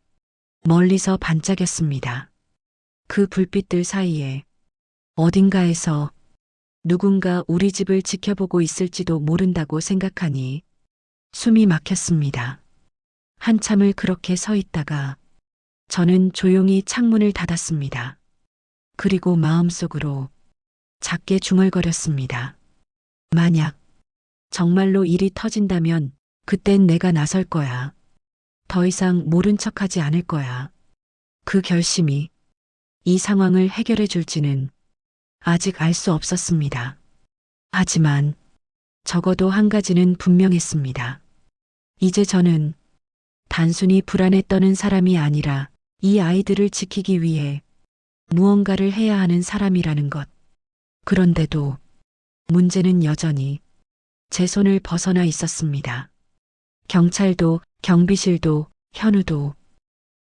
멀리서 반짝였습니다. 그 불빛들 사이에 어딘가에서 누군가 우리 집을 지켜보고 있을지도 모른다고 생각하니 숨이 막혔습니다. 한참을 그렇게 서 있다가 저는 조용히 창문을 닫았습니다. 그리고 마음속으로 작게 중얼거렸습니다. 만약 정말로 일이 터진다면 그땐 내가 나설 거야. 더 이상 모른 척하지 않을 거야. 그 결심이 이 상황을 해결해 줄지는 아직 알 수 없었습니다. 하지만 적어도 한 가지는 분명했습니다. 이제 저는 단순히 불안에 떠는 사람이 아니라 이 아이들을 지키기 위해 무언가를 해야 하는 사람이라는 것. 그런데도 문제는 여전히 제 손을 벗어나 있었습니다. 경찰도, 경비실도, 현우도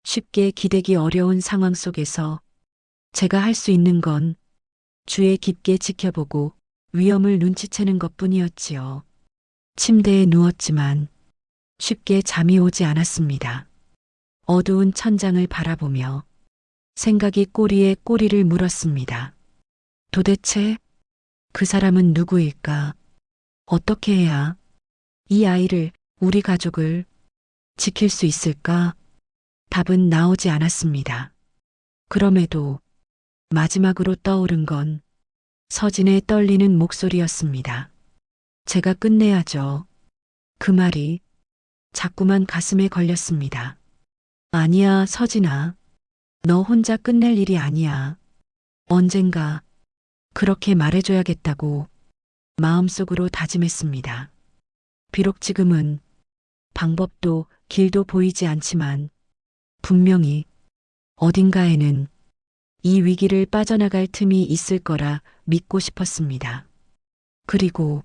쉽게 기대기 어려운 상황 속에서 제가 할 수 있는 건 주의 깊게 지켜보고 위험을 눈치채는 것뿐이었지요. 침대에 누웠지만 쉽게 잠이 오지 않았습니다. 어두운 천장을 바라보며 생각이 꼬리에 꼬리를 물었습니다. 도대체 그 사람은 누구일까? 어떻게 해야 이 아이를, 우리 가족을 지킬 수 있을까? 답은 나오지 않았습니다. 그럼에도 마지막으로 떠오른 건 서진의 떨리는 목소리였습니다. 제가 끝내야죠. 그 말이 자꾸만 가슴에 걸렸습니다. 아니야, 서진아. 너 혼자 끝낼 일이 아니야. 언젠가 그렇게 말해줘야겠다고 마음속으로 다짐했습니다. 비록 지금은 방법도 길도 보이지 않지만 분명히 어딘가에는 이 위기를 빠져나갈 틈이 있을 거라 믿고 싶었습니다. 그리고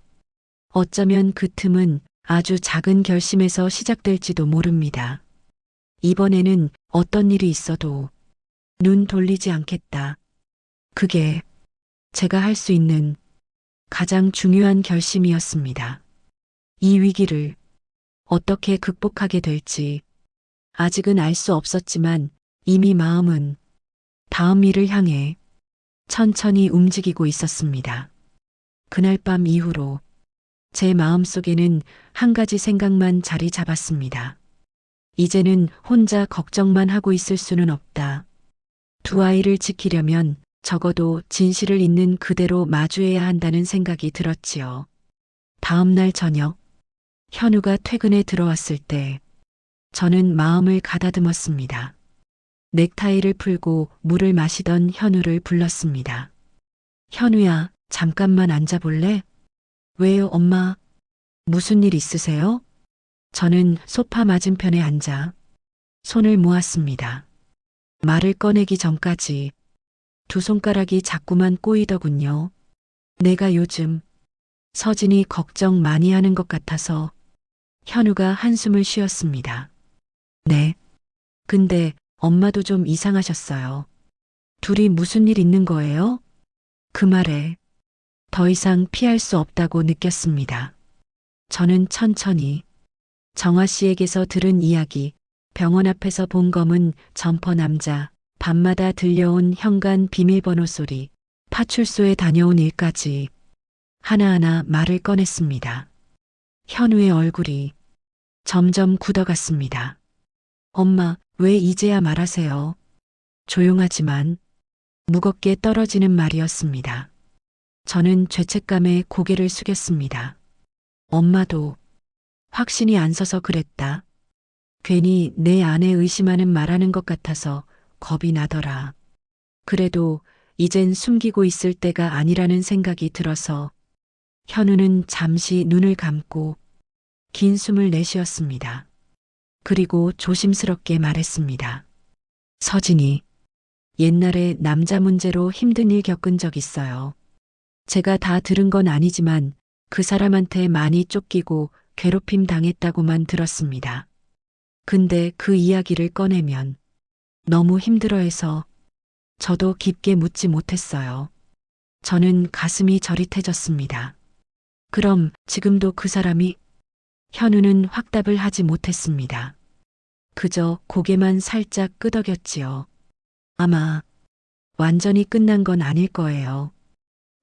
어쩌면 그 틈은 아주 작은 결심에서 시작될지도 모릅니다. 이번에는 어떤 일이 있어도 눈 돌리지 않겠다. 그게 제가 할 수 있는 가장 중요한 결심이었습니다. 이 위기를 어떻게 극복하게 될지 아직은 알 수 없었지만 이미 마음은 다음 일을 향해 천천히 움직이고 있었습니다. 그날 밤 이후로 제 마음속에는 한 가지 생각만 자리 잡았습니다. 이제는 혼자 걱정만 하고 있을 수는 없다. 두 아이를 지키려면 적어도 진실을 있는 그대로 마주해야 한다는 생각이 들었지요. 다음 날 저녁, 현우가 퇴근에 들어왔을 때 저는 마음을 가다듬었습니다. 넥타이를 풀고 물을 마시던 현우를 불렀습니다. 현우야, 잠깐만 앉아볼래? 왜요, 엄마? 무슨 일 있으세요? 저는 소파 맞은편에 앉아 손을 모았습니다. 말을 꺼내기 전까지 두 손가락이 자꾸만 꼬이더군요. 내가 요즘 서진이 걱정 많이 하는 것 같아서. 현우가 한숨을 쉬었습니다. 네. 근데 엄마도 좀 이상하셨어요. 둘이 무슨 일 있는 거예요? 그 말에 더 이상 피할 수 없다고 느꼈습니다. 저는 천천히 정화 씨에게서 들은 이야기, 병원 앞에서 본 검은 점퍼 남자, 밤마다 들려온 현관 비밀번호 소리, 파출소에 다녀온 일까지 하나하나 말을 꺼냈습니다. 현우의 얼굴이 점점 굳어갔습니다. 엄마, 왜 이제야 말하세요? 조용하지만 무겁게 떨어지는 말이었습니다. 저는 죄책감에 고개를 숙였습니다. 엄마도 확신이 안 서서 그랬다. 괜히 내 아내 의심하는 말하는 것 같아서 겁이 나더라. 그래도 이젠 숨기고 있을 때가 아니라는 생각이 들어서. 현우는 잠시 눈을 감고 긴 숨을 내쉬었습니다. 그리고 조심스럽게 말했습니다. 서진이 옛날에 남자 문제로 힘든 일 겪은 적 있어요. 제가 다 들은 건 아니지만 그 사람한테 많이 쫓기고 괴롭힘 당했다고만 들었습니다. 근데 그 이야기를 꺼내면 너무 힘들어해서 저도 깊게 묻지 못했어요. 저는 가슴이 저릿해졌습니다. 그럼 지금도 그 사람이? 현우는 확답을 하지 못했습니다. 그저 고개만 살짝 끄덕였지요. 아마 완전히 끝난 건 아닐 거예요.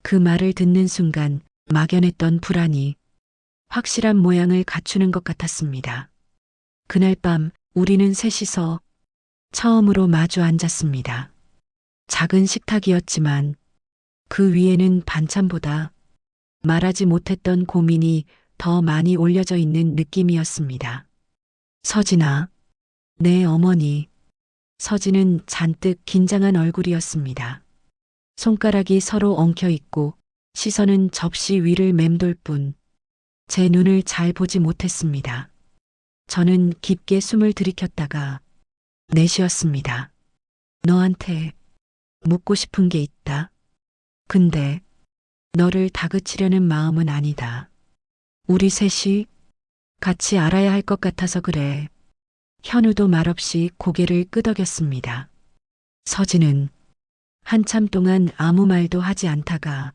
그 말을 듣는 순간 막연했던 불안이 확실한 모양을 갖추는 것 같았습니다. 그날 밤 우리는 셋이서 처음으로 마주 앉았습니다. 작은 식탁이었지만 그 위에는 반찬보다 말하지 못했던 고민이 더 많이 올려져 있는 느낌이었습니다. 서진아, 내 어머니. 서진은 잔뜩 긴장한 얼굴이었습니다. 손가락이 서로 엉켜 있고 시선은 접시 위를 맴돌 뿐 제 눈을 잘 보지 못했습니다. 저는 깊게 숨을 들이켰다가 내쉬었습니다. 너한테 묻고 싶은 게 있다. 근데 너를 다그치려는 마음은 아니다. 우리 셋이 같이 알아야 할 것 같아서 그래. 현우도 말없이 고개를 끄덕였습니다. 서진은 한참 동안 아무 말도 하지 않다가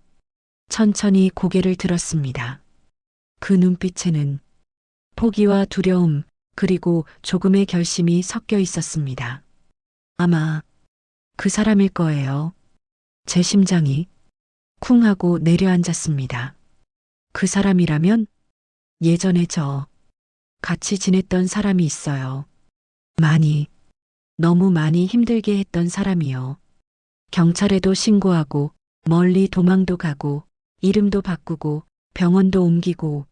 천천히 고개를 들었습니다. 그 눈빛에는 포기와 두려움 그리고 조금의 결심이 섞여 있었습니다. 아마 그 사람일 거예요. 제 심장이 쿵 하고 내려앉았습니다. 그 사람이라면 예전에 저 같이 지냈던 사람이 있어요. 너무 많이 힘들게 했던 사람이요. 경찰에도 신고하고 멀리 도망도 가고 이름도 바꾸고 병원도 옮기고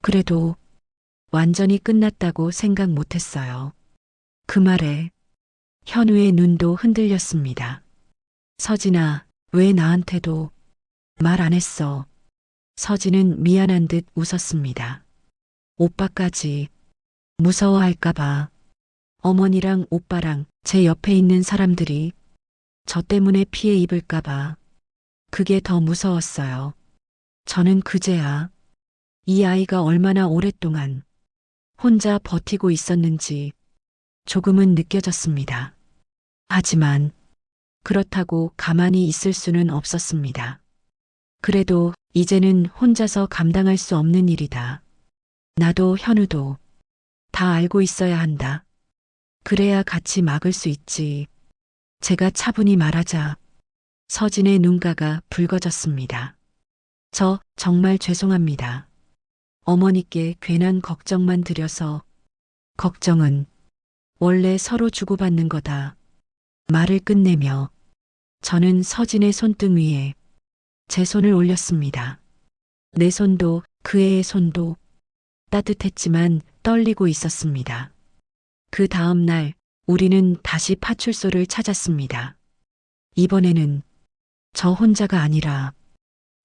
그래도 완전히 끝났다고 생각 못했어요. 그 말에 현우의 눈도 흔들렸습니다. 서진아, 왜 나한테도 말 안 했어? 서진은 미안한 듯 웃었습니다. 오빠까지 무서워할까봐. 어머니랑 오빠랑 제 옆에 있는 사람들이 저 때문에 피해 입을까봐. 그게 더 무서웠어요. 저는 그제야 이 아이가 얼마나 오랫동안 혼자 버티고 있었는지 조금은 느껴졌습니다. 하지만 그렇다고 가만히 있을 수는 없었습니다. 그래도 이제는 혼자서 감당할 수 없는 일이다. 나도 현우도 다 알고 있어야 한다. 그래야 같이 막을 수 있지. 제가 차분히 말하자 서진의 눈가가 붉어졌습니다. 저 정말 죄송합니다. 어머니께 괜한 걱정만 드려서. 걱정은 원래 서로 주고받는 거다. 말을 끝내며 저는 서진의 손등 위에 제 손을 올렸습니다. 내 손도 그 애의 손도 따뜻했지만 떨리고 있었습니다. 그 다음 날 우리는 다시 파출소를 찾았습니다. 이번에는 저 혼자가 아니라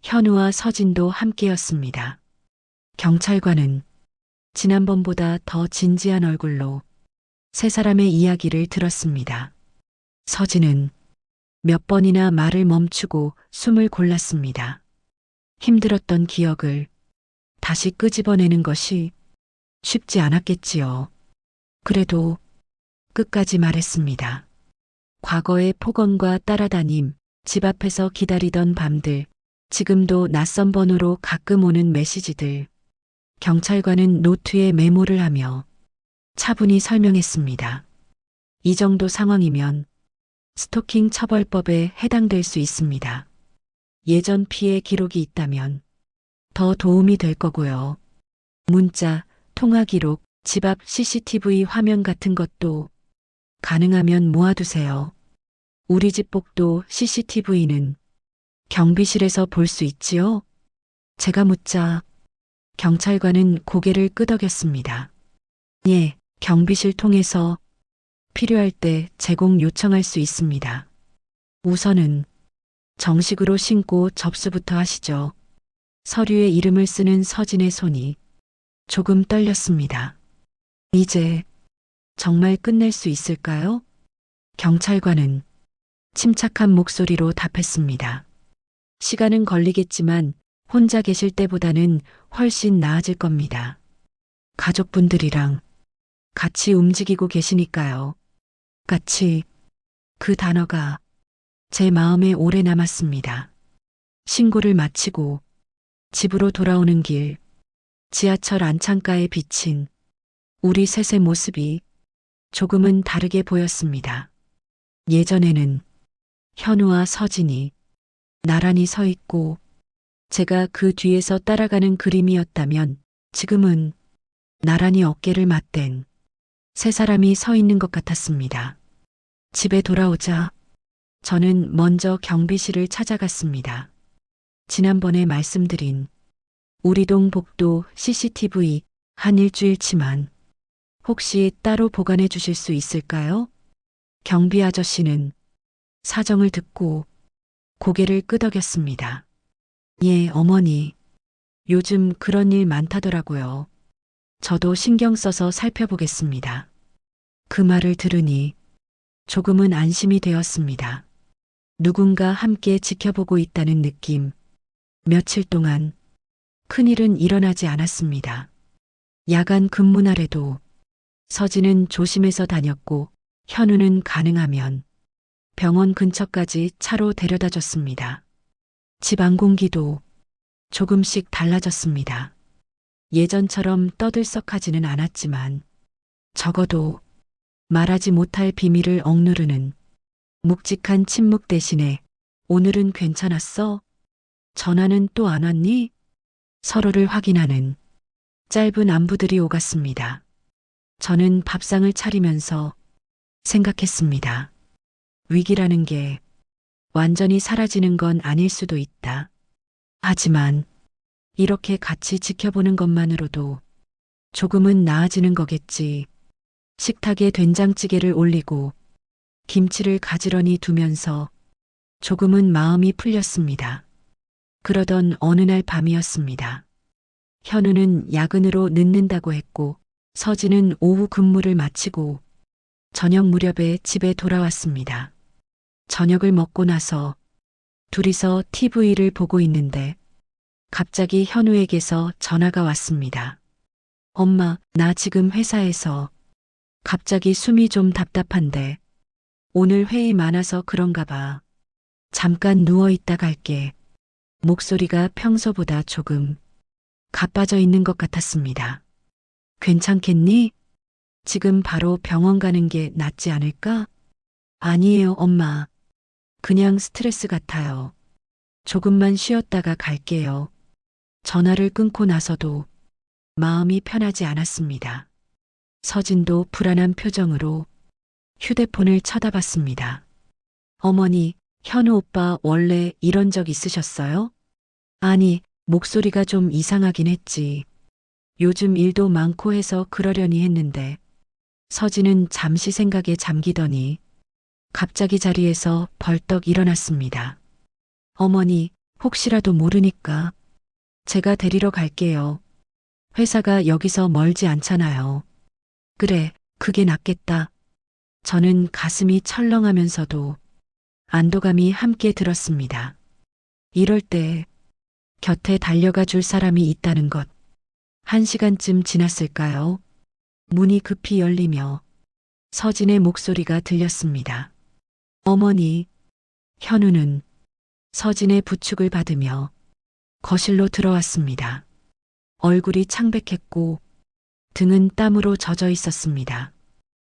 현우와 서진도 함께였습니다. 경찰관은 지난번보다 더 진지한 얼굴로 세 사람의 이야기를 들었습니다. 서진은 몇 번이나 말을 멈추고 숨을 골랐습니다. 힘들었던 기억을 다시 끄집어내는 것이 쉽지 않았겠지요. 그래도 끝까지 말했습니다. 과거의 폭언과 따라다님, 집 앞에서 기다리던 밤들, 지금도 낯선 번호로 가끔 오는 메시지들. 경찰관은 노트에 메모를 하며 차분히 설명했습니다. 이 정도 상황이면 스토킹 처벌법에 해당될 수 있습니다. 예전 피해 기록이 있다면 더 도움이 될 거고요. 문자, 통화 기록, 집 앞 CCTV 화면 같은 것도 가능하면 모아두세요. 우리 집 복도 CCTV는 경비실에서 볼 수 있지요? 제가 묻자 경찰관은 고개를 끄덕였습니다. 예, 경비실 통해서 필요할 때 제공 요청할 수 있습니다. 우선은 정식으로 신고 접수부터 하시죠. 서류에 이름을 쓰는 서진의 손이 조금 떨렸습니다. 이제 정말 끝낼 수 있을까요? 경찰관은 침착한 목소리로 답했습니다. 시간은 걸리겠지만 혼자 계실 때보다는 훨씬 나아질 겁니다. 가족분들이랑 같이 움직이고 계시니까요. 같이, 그 단어가 제 마음에 오래 남았습니다. 신고를 마치고 집으로 돌아오는 길, 지하철 안창가에 비친 우리 셋의 모습이 조금은 다르게 보였습니다. 예전에는 현우와 서진이 나란히 서 있고 제가 그 뒤에서 따라가는 그림이었다면 지금은 나란히 어깨를 맞댄 세 사람이 서 있는 것 같았습니다. 집에 돌아오자 저는 먼저 경비실을 찾아갔습니다. 지난번에 말씀드린 우리 동 복도 CCTV 한 일주일치만 혹시 따로 보관해 주실 수 있을까요? 경비 아저씨는 사정을 듣고 고개를 끄덕였습니다. 예, 어머니. 요즘 그런 일 많다더라고요. 저도 신경 써서 살펴보겠습니다. 그 말을 들으니 조금은 안심이 되었습니다. 누군가 함께 지켜보고 있다는 느낌. 며칠 동안 큰일은 일어나지 않았습니다. 야간 근무 날에도 서진은 조심해서 다녔고 현우는 가능하면 병원 근처까지 차로 데려다 줬습니다. 집 안 공기도 조금씩 달라졌습니다. 예전처럼 떠들썩하지는 않았지만 적어도 말하지 못할 비밀을 억누르는 묵직한 침묵 대신에 오늘은 괜찮았어? 전화는 또 안 왔니? 서로를 확인하는 짧은 안부들이 오갔습니다. 저는 밥상을 차리면서 생각했습니다. 위기라는 게 완전히 사라지는 건 아닐 수도 있다. 하지만 이렇게 같이 지켜보는 것만으로도 조금은 나아지는 거겠지. 식탁에 된장찌개를 올리고 김치를 가지런히 두면서 조금은 마음이 풀렸습니다. 그러던 어느 날 밤이었습니다. 현우는 야근으로 늦는다고 했고 서진은 오후 근무를 마치고 저녁 무렵에 집에 돌아왔습니다. 저녁을 먹고 나서 둘이서 TV를 보고 있는데 갑자기 현우에게서 전화가 왔습니다. 엄마, 나 지금 회사에서 갑자기 숨이 좀 답답한데 오늘 회의 많아서 그런가 봐. 잠깐 누워있다 갈게. 목소리가 평소보다 조금 가빠져 있는 것 같았습니다. 괜찮겠니? 지금 바로 병원 가는 게 낫지 않을까? 아니에요, 엄마. 그냥 스트레스 같아요. 조금만 쉬었다가 갈게요. 전화를 끊고 나서도 마음이 편하지 않았습니다. 서진도 불안한 표정으로 휴대폰을 쳐다봤습니다. 어머니, 현우 오빠 원래 이런 적 있으셨어요? 아니, 목소리가 좀 이상하긴 했지. 요즘 일도 많고 해서 그러려니 했는데 서진은 잠시 생각에 잠기더니 갑자기 자리에서 벌떡 일어났습니다. 어머니, 혹시라도 모르니까 제가 데리러 갈게요. 회사가 여기서 멀지 않잖아요. 그래, 그게 낫겠다. 저는 가슴이 철렁하면서도 안도감이 함께 들었습니다. 이럴 때 곁에 달려가 줄 사람이 있다는 것. 1시간쯤 지났을까요? 문이 급히 열리며 서진의 목소리가 들렸습니다. 어머니, 현우는 서진의 부축을 받으며 거실로 들어왔습니다. 얼굴이 창백했고 등은 땀으로 젖어 있었습니다.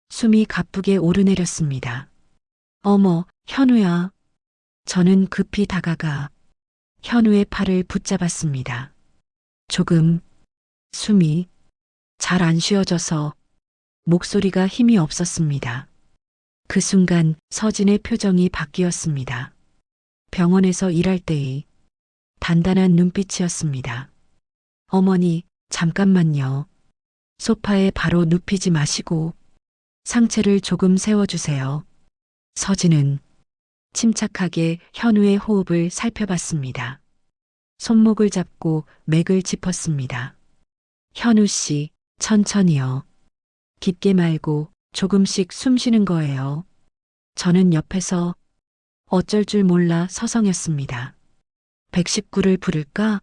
숨이 가쁘게 오르내렸습니다. 어머, 현우야. 저는 급히 다가가 현우의 팔을 붙잡았습니다. 조금 숨이 잘 안 쉬어져서 목소리가 힘이 없었습니다. 그 순간 서진의 표정이 바뀌었습니다. 병원에서 일할 때의 단단한 눈빛이었습니다. 어머니, 잠깐만요. 소파에 바로 눕히지 마시고 상체를 조금 세워주세요. 서진은 침착하게 현우의 호흡을 살펴봤습니다. 손목을 잡고 맥을 짚었습니다. 현우 씨, 천천히요. 깊게 말고 조금씩 숨 쉬는 거예요. 저는 옆에서 어쩔 줄 몰라 서성였습니다. 119를 부를까?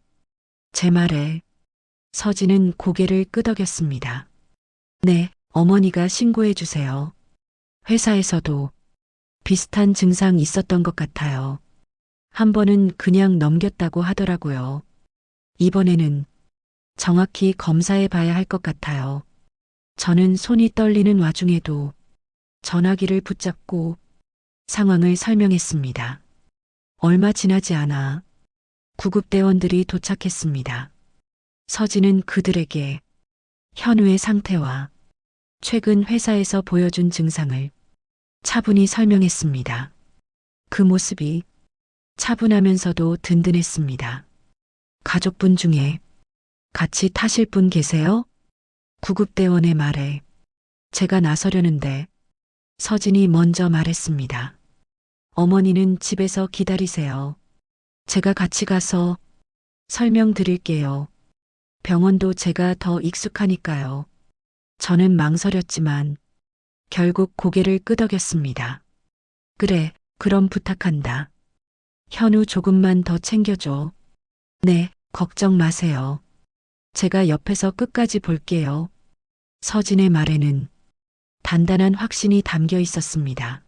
제 말에 서진은 고개를 끄덕였습니다. 네, 어머니가 신고해 주세요. 회사에서도 비슷한 증상 있었던 것 같아요. 한 번은 그냥 넘겼다고 하더라고요. 이번에는 정확히 검사해 봐야 할 것 같아요. 저는 손이 떨리는 와중에도 전화기를 붙잡고 상황을 설명했습니다. 얼마 지나지 않아 구급대원들이 도착했습니다. 서진은 그들에게 현우의 상태와 최근 회사에서 보여준 증상을 차분히 설명했습니다. 그 모습이 차분하면서도 든든했습니다. 가족분 중에 같이 타실 분 계세요? 구급대원의 말에 제가 나서려는데 서진이 먼저 말했습니다. 어머니는 집에서 기다리세요. 제가 같이 가서 설명드릴게요. 병원도 제가 더 익숙하니까요. 저는 망설였지만 결국 고개를 끄덕였습니다. 그래, 그럼 부탁한다. 현우 조금만 더 챙겨줘. 네, 걱정 마세요. 제가 옆에서 끝까지 볼게요. 서진의 말에는 단단한 확신이 담겨 있었습니다.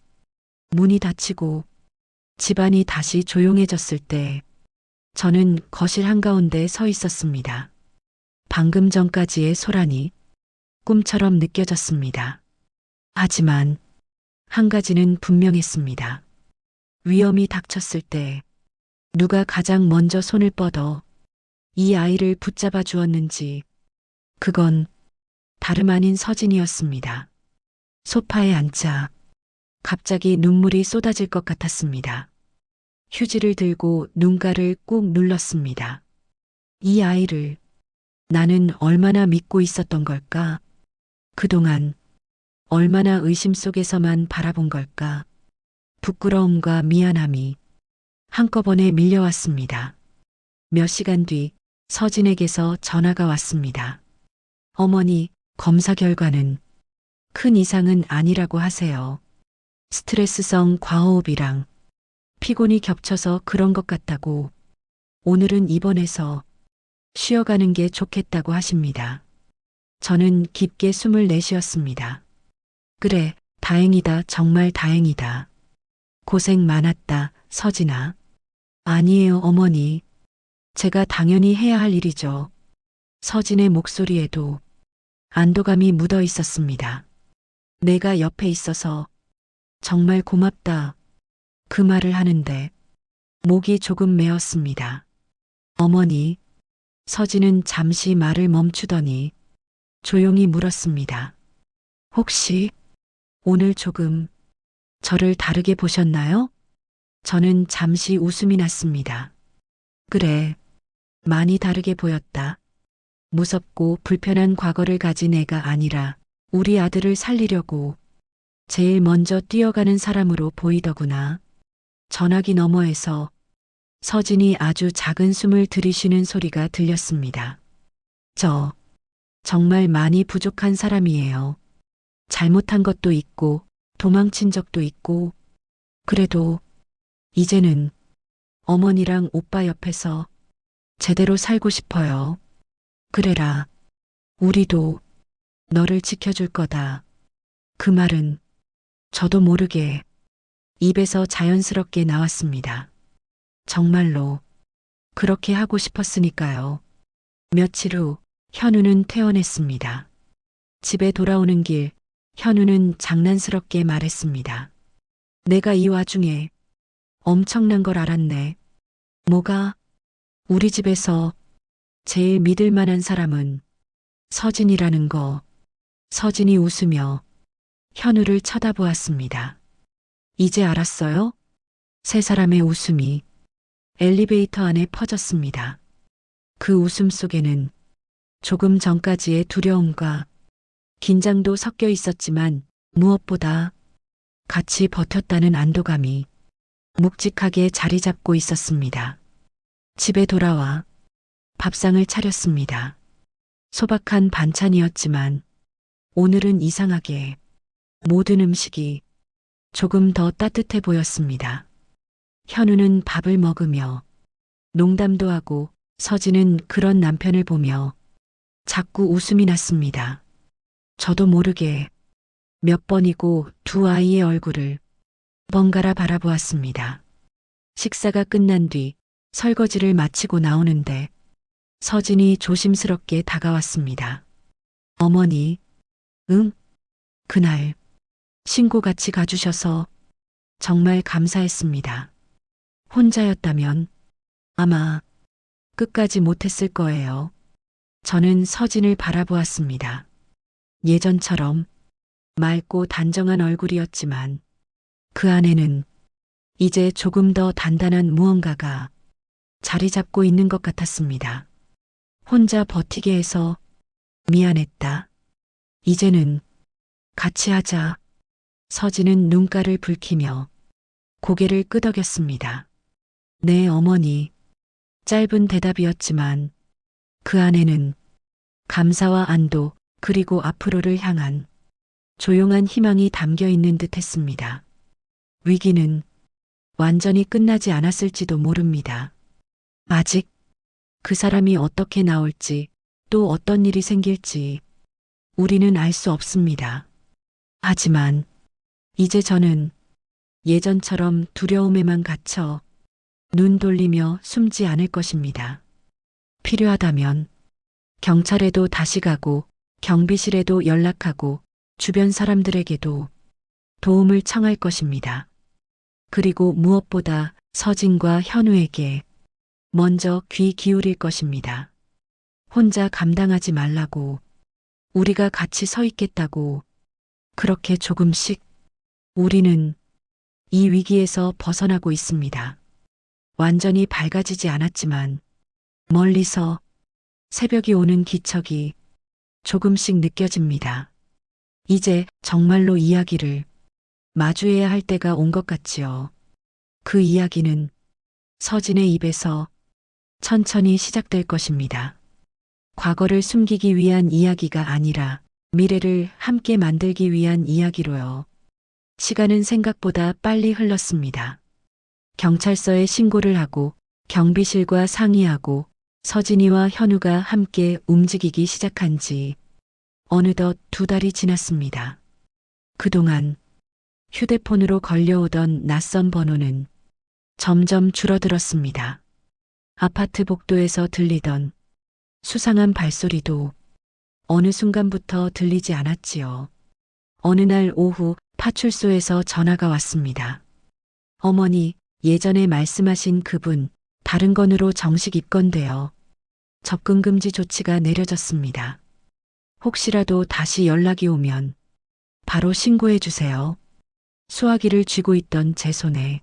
문이 닫히고 집안이 다시 조용해졌을 때 저는 거실 한가운데 서 있었습니다. 방금 전까지의 소란이 꿈처럼 느껴졌습니다. 하지만 한 가지는 분명했습니다. 위험이 닥쳤을 때 누가 가장 먼저 손을 뻗어 이 아이를 붙잡아 주었는지 그건 다름 아닌 서진이었습니다. 소파에 앉자 갑자기 눈물이 쏟아질 것 같았습니다. 휴지를 들고 눈가를 꾹 눌렀습니다. 이 아이를 나는 얼마나 믿고 있었던 걸까? 그동안 얼마나 의심 속에서만 바라본 걸까? 부끄러움과 미안함이 한꺼번에 밀려왔습니다. 몇 시간 뒤 서진에게서 전화가 왔습니다. 어머니, 검사 결과는 큰 이상은 아니라고 하세요. 스트레스성 과호흡이랑 피곤이 겹쳐서 그런 것 같다고 오늘은 입원해서 쉬어가는 게 좋겠다고 하십니다. 저는 깊게 숨을 내쉬었습니다. 그래, 다행이다, 정말 다행이다. 고생 많았다, 서진아. 아니에요, 어머니. 제가 당연히 해야 할 일이죠. 서진의 목소리에도 안도감이 묻어 있었습니다. 내가 옆에 있어서 정말 고맙다. 그 말을 하는데 목이 조금 메었습니다. 어머니, 서진은 잠시 말을 멈추더니 조용히 물었습니다. 혹시 오늘 조금 저를 다르게 보셨나요? 저는 잠시 웃음이 났습니다. 그래, 많이 다르게 보였다. 무섭고 불편한 과거를 가진 애가 아니라 우리 아들을 살리려고 제일 먼저 뛰어가는 사람으로 보이더구나. 전화기 너머에서 서진이 아주 작은 숨을 들이쉬는 소리가 들렸습니다. 저 정말 많이 부족한 사람이에요. 잘못한 것도 있고, 도망친 적도 있고, 그래도 이제는 어머니랑 오빠 옆에서 제대로 살고 싶어요. 그래라. 우리도 너를 지켜줄 거다. 그 말은 저도 모르게 입에서 자연스럽게 나왔습니다. 정말로 그렇게 하고 싶었으니까요. 며칠 후 현우는 퇴원했습니다. 집에 돌아오는 길 현우는 장난스럽게 말했습니다. 내가 이 와중에 엄청난 걸 알았네. 뭐가? 우리 집에서 제일 믿을 만한 사람은 서진이라는 거. 서진이 웃으며 현우를 쳐다보았습니다. 이제 알았어요? 세 사람의 웃음이 엘리베이터 안에 퍼졌습니다. 그 웃음 속에는 조금 전까지의 두려움과 긴장도 섞여 있었지만 무엇보다 같이 버텼다는 안도감이 묵직하게 자리 잡고 있었습니다. 집에 돌아와 밥상을 차렸습니다. 소박한 반찬이었지만 오늘은 이상하게 모든 음식이 조금 더 따뜻해 보였습니다. 현우는 밥을 먹으며 농담도 하고 서진은 그런 남편을 보며 자꾸 웃음이 났습니다. 저도 모르게 몇 번이고 두 아이의 얼굴을 번갈아 바라보았습니다. 식사가 끝난 뒤 설거지를 마치고 나오는데 서진이 조심스럽게 다가왔습니다. 어머니, 응? 그날 신고 같이 가주셔서 정말 감사했습니다. 혼자였다면 아마 끝까지 못했을 거예요. 저는 서진을 바라보았습니다. 예전처럼 맑고 단정한 얼굴이었지만 그 안에는 이제 조금 더 단단한 무언가가 자리 잡고 있는 것 같았습니다. 혼자 버티게 해서 미안했다. 이제는 같이 하자. 서진은 눈가를 붉히며 고개를 끄덕였습니다. 네, 어머니. 짧은 대답이었지만 그 안에는 감사와 안도 그리고 앞으로를 향한 조용한 희망이 담겨 있는 듯 했습니다. 위기는 완전히 끝나지 않았을지도 모릅니다. 아직 그 사람이 어떻게 나올지 또 어떤 일이 생길지 우리는 알 수 없습니다. 하지만 이제 저는 예전처럼 두려움에만 갇혀 눈 돌리며 숨지 않을 것입니다. 필요하다면 경찰에도 다시 가고 경비실에도 연락하고 주변 사람들에게도 도움을 청할 것입니다. 그리고 무엇보다 서진과 현우에게 먼저 귀 기울일 것입니다. 혼자 감당하지 말라고, 우리가 같이 서 있겠다고, 그렇게 조금씩 우리는 이 위기에서 벗어나고 있습니다. 완전히 밝아지지 않았지만 멀리서 새벽이 오는 기척이 조금씩 느껴집니다. 이제 정말로 이야기를 마주해야 할 때가 온 것 같지요. 그 이야기는 서진의 입에서 천천히 시작될 것입니다. 과거를 숨기기 위한 이야기가 아니라 미래를 함께 만들기 위한 이야기로요. 시간은 생각보다 빨리 흘렀습니다. 경찰서에 신고를 하고 경비실과 상의하고 서진이와 현우가 함께 움직이기 시작한 지 어느덧 2달이 지났습니다. 그동안 휴대폰으로 걸려오던 낯선 번호는 점점 줄어들었습니다. 아파트 복도에서 들리던 수상한 발소리도 어느 순간부터 들리지 않았지요. 어느 날 오후 파출소에서 전화가 왔습니다. 어머니, 예전에 말씀하신 그분 다른 건으로 정식 입건되어 접근 금지 조치가 내려졌습니다. 혹시라도 다시 연락이 오면 바로 신고해 주세요. 수화기를 쥐고 있던 제 손에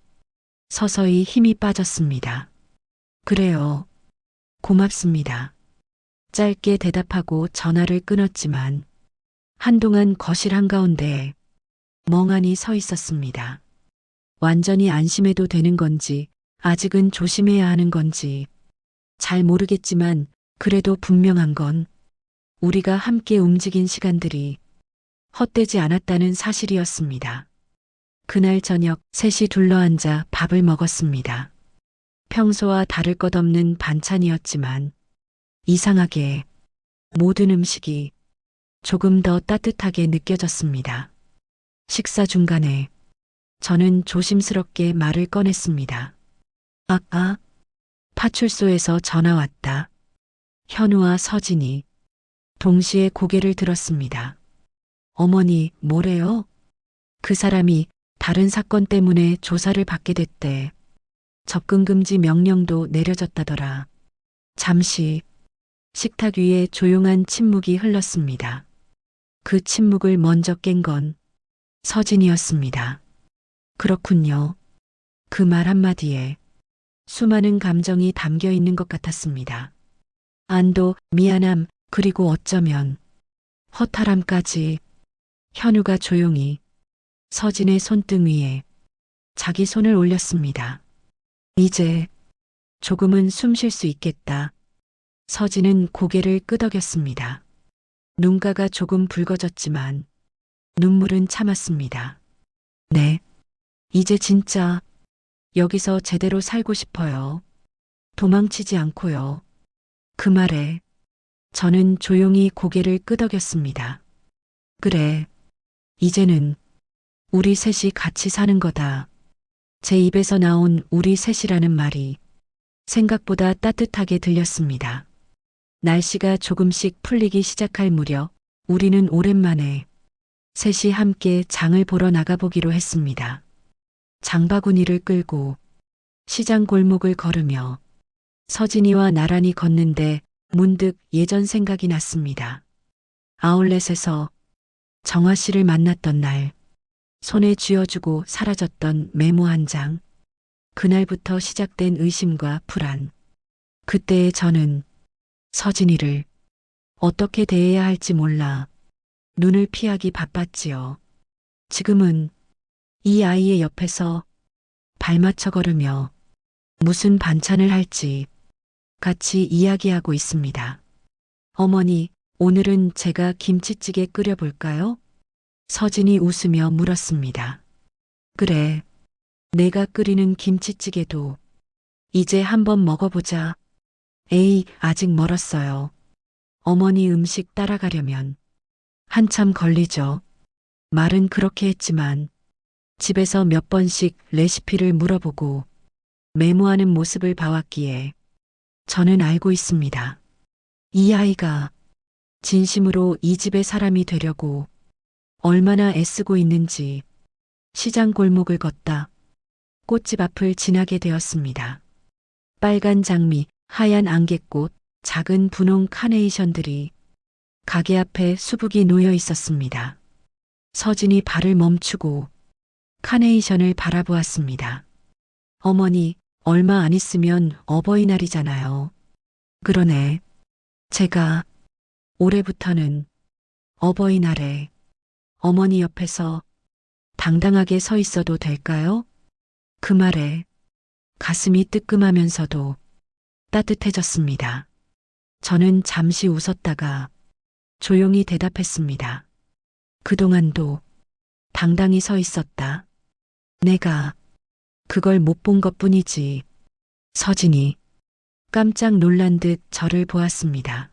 서서히 힘이 빠졌습니다. 그래요. 고맙습니다. 짧게 대답하고 전화를 끊었지만 한동안 거실 한가운데에 멍하니 서 있었습니다. 완전히 안심해도 되는 건지 아직은 조심해야 하는 건지 잘 모르겠지만 그래도 분명한 건 우리가 함께 움직인 시간들이 헛되지 않았다는 사실이었습니다. 그날 저녁 셋이 둘러앉아 밥을 먹었습니다. 평소와 다를 것 없는 반찬이었지만 이상하게 모든 음식이 조금 더 따뜻하게 느껴졌습니다. 식사 중간에 저는 조심스럽게 말을 꺼냈습니다. 파출소에서 전화 왔다. 현우와 서진이 동시에 고개를 들었습니다. 어머니, 뭐래요? 그 사람이 다른 사건 때문에 조사를 받게 됐대. 접근금지 명령도 내려졌다더라. 잠시 식탁 위에 조용한 침묵이 흘렀습니다. 그 침묵을 먼저 깬 건 서진이었습니다. 그렇군요. 그 말 한마디에 수많은 감정이 담겨 있는 것 같았습니다. 안도, 미안함, 그리고 어쩌면 허탈함까지. 현우가 조용히 서진의 손등 위에 자기 손을 올렸습니다. 이제 조금은 숨 쉴 수 있겠다. 서진은 고개를 끄덕였습니다. 눈가가 조금 붉어졌지만 눈물은 참았습니다. 네, 이제 진짜 여기서 제대로 살고 싶어요. 도망치지 않고요. 그 말에 저는 조용히 고개를 끄덕였습니다. 그래, 이제는 우리 셋이 같이 사는 거다. 제 입에서 나온 우리 셋이라는 말이 생각보다 따뜻하게 들렸습니다. 날씨가 조금씩 풀리기 시작할 무렵 우리는 오랜만에 셋이 함께 장을 보러 나가보기로 했습니다. 장바구니를 끌고 시장 골목을 걸으며 서진이와 나란히 걷는데 문득 예전 생각이 났습니다. 아울렛에서 정화 씨를 만났던 날, 손에 쥐어주고 사라졌던 메모 한 장, 그날부터 시작된 의심과 불안. 그때의 저는 서진이를 어떻게 대해야 할지 몰라 눈을 피하기 바빴지요. 지금은 이 아이의 옆에서 발맞춰 걸으며 무슨 반찬을 할지 같이 이야기하고 있습니다. 어머니, 오늘은 제가 김치찌개 끓여볼까요? 서진이 웃으며 물었습니다. 그래, 내가 끓이는 김치찌개도 이제 한번 먹어보자. 에이, 아직 멀었어요. 어머니 음식 따라가려면 한참 걸리죠. 말은 그렇게 했지만 집에서 몇 번씩 레시피를 물어보고 메모하는 모습을 봐왔기에 저는 알고 있습니다. 이 아이가 진심으로 이 집의 사람이 되려고 얼마나 애쓰고 있는지. 시장 골목을 걷다 꽃집 앞을 지나게 되었습니다. 빨간 장미, 하얀 안개꽃, 작은 분홍 카네이션들이 가게 앞에 수북이 놓여 있었습니다. 서진이 발을 멈추고 카네이션을 바라보았습니다. 어머니, 얼마 안 있으면 어버이날이잖아요. 그러네. 제가 올해부터는 어버이날에 어머니 옆에서 당당하게 서 있어도 될까요? 그 말에 가슴이 뜨끔하면서도 따뜻해졌습니다. 저는 잠시 웃었다가 조용히 대답했습니다. 그동안도 당당히 서 있었다. 내가 그걸 못 본 것뿐이지. 서진이 깜짝 놀란 듯 저를 보았습니다.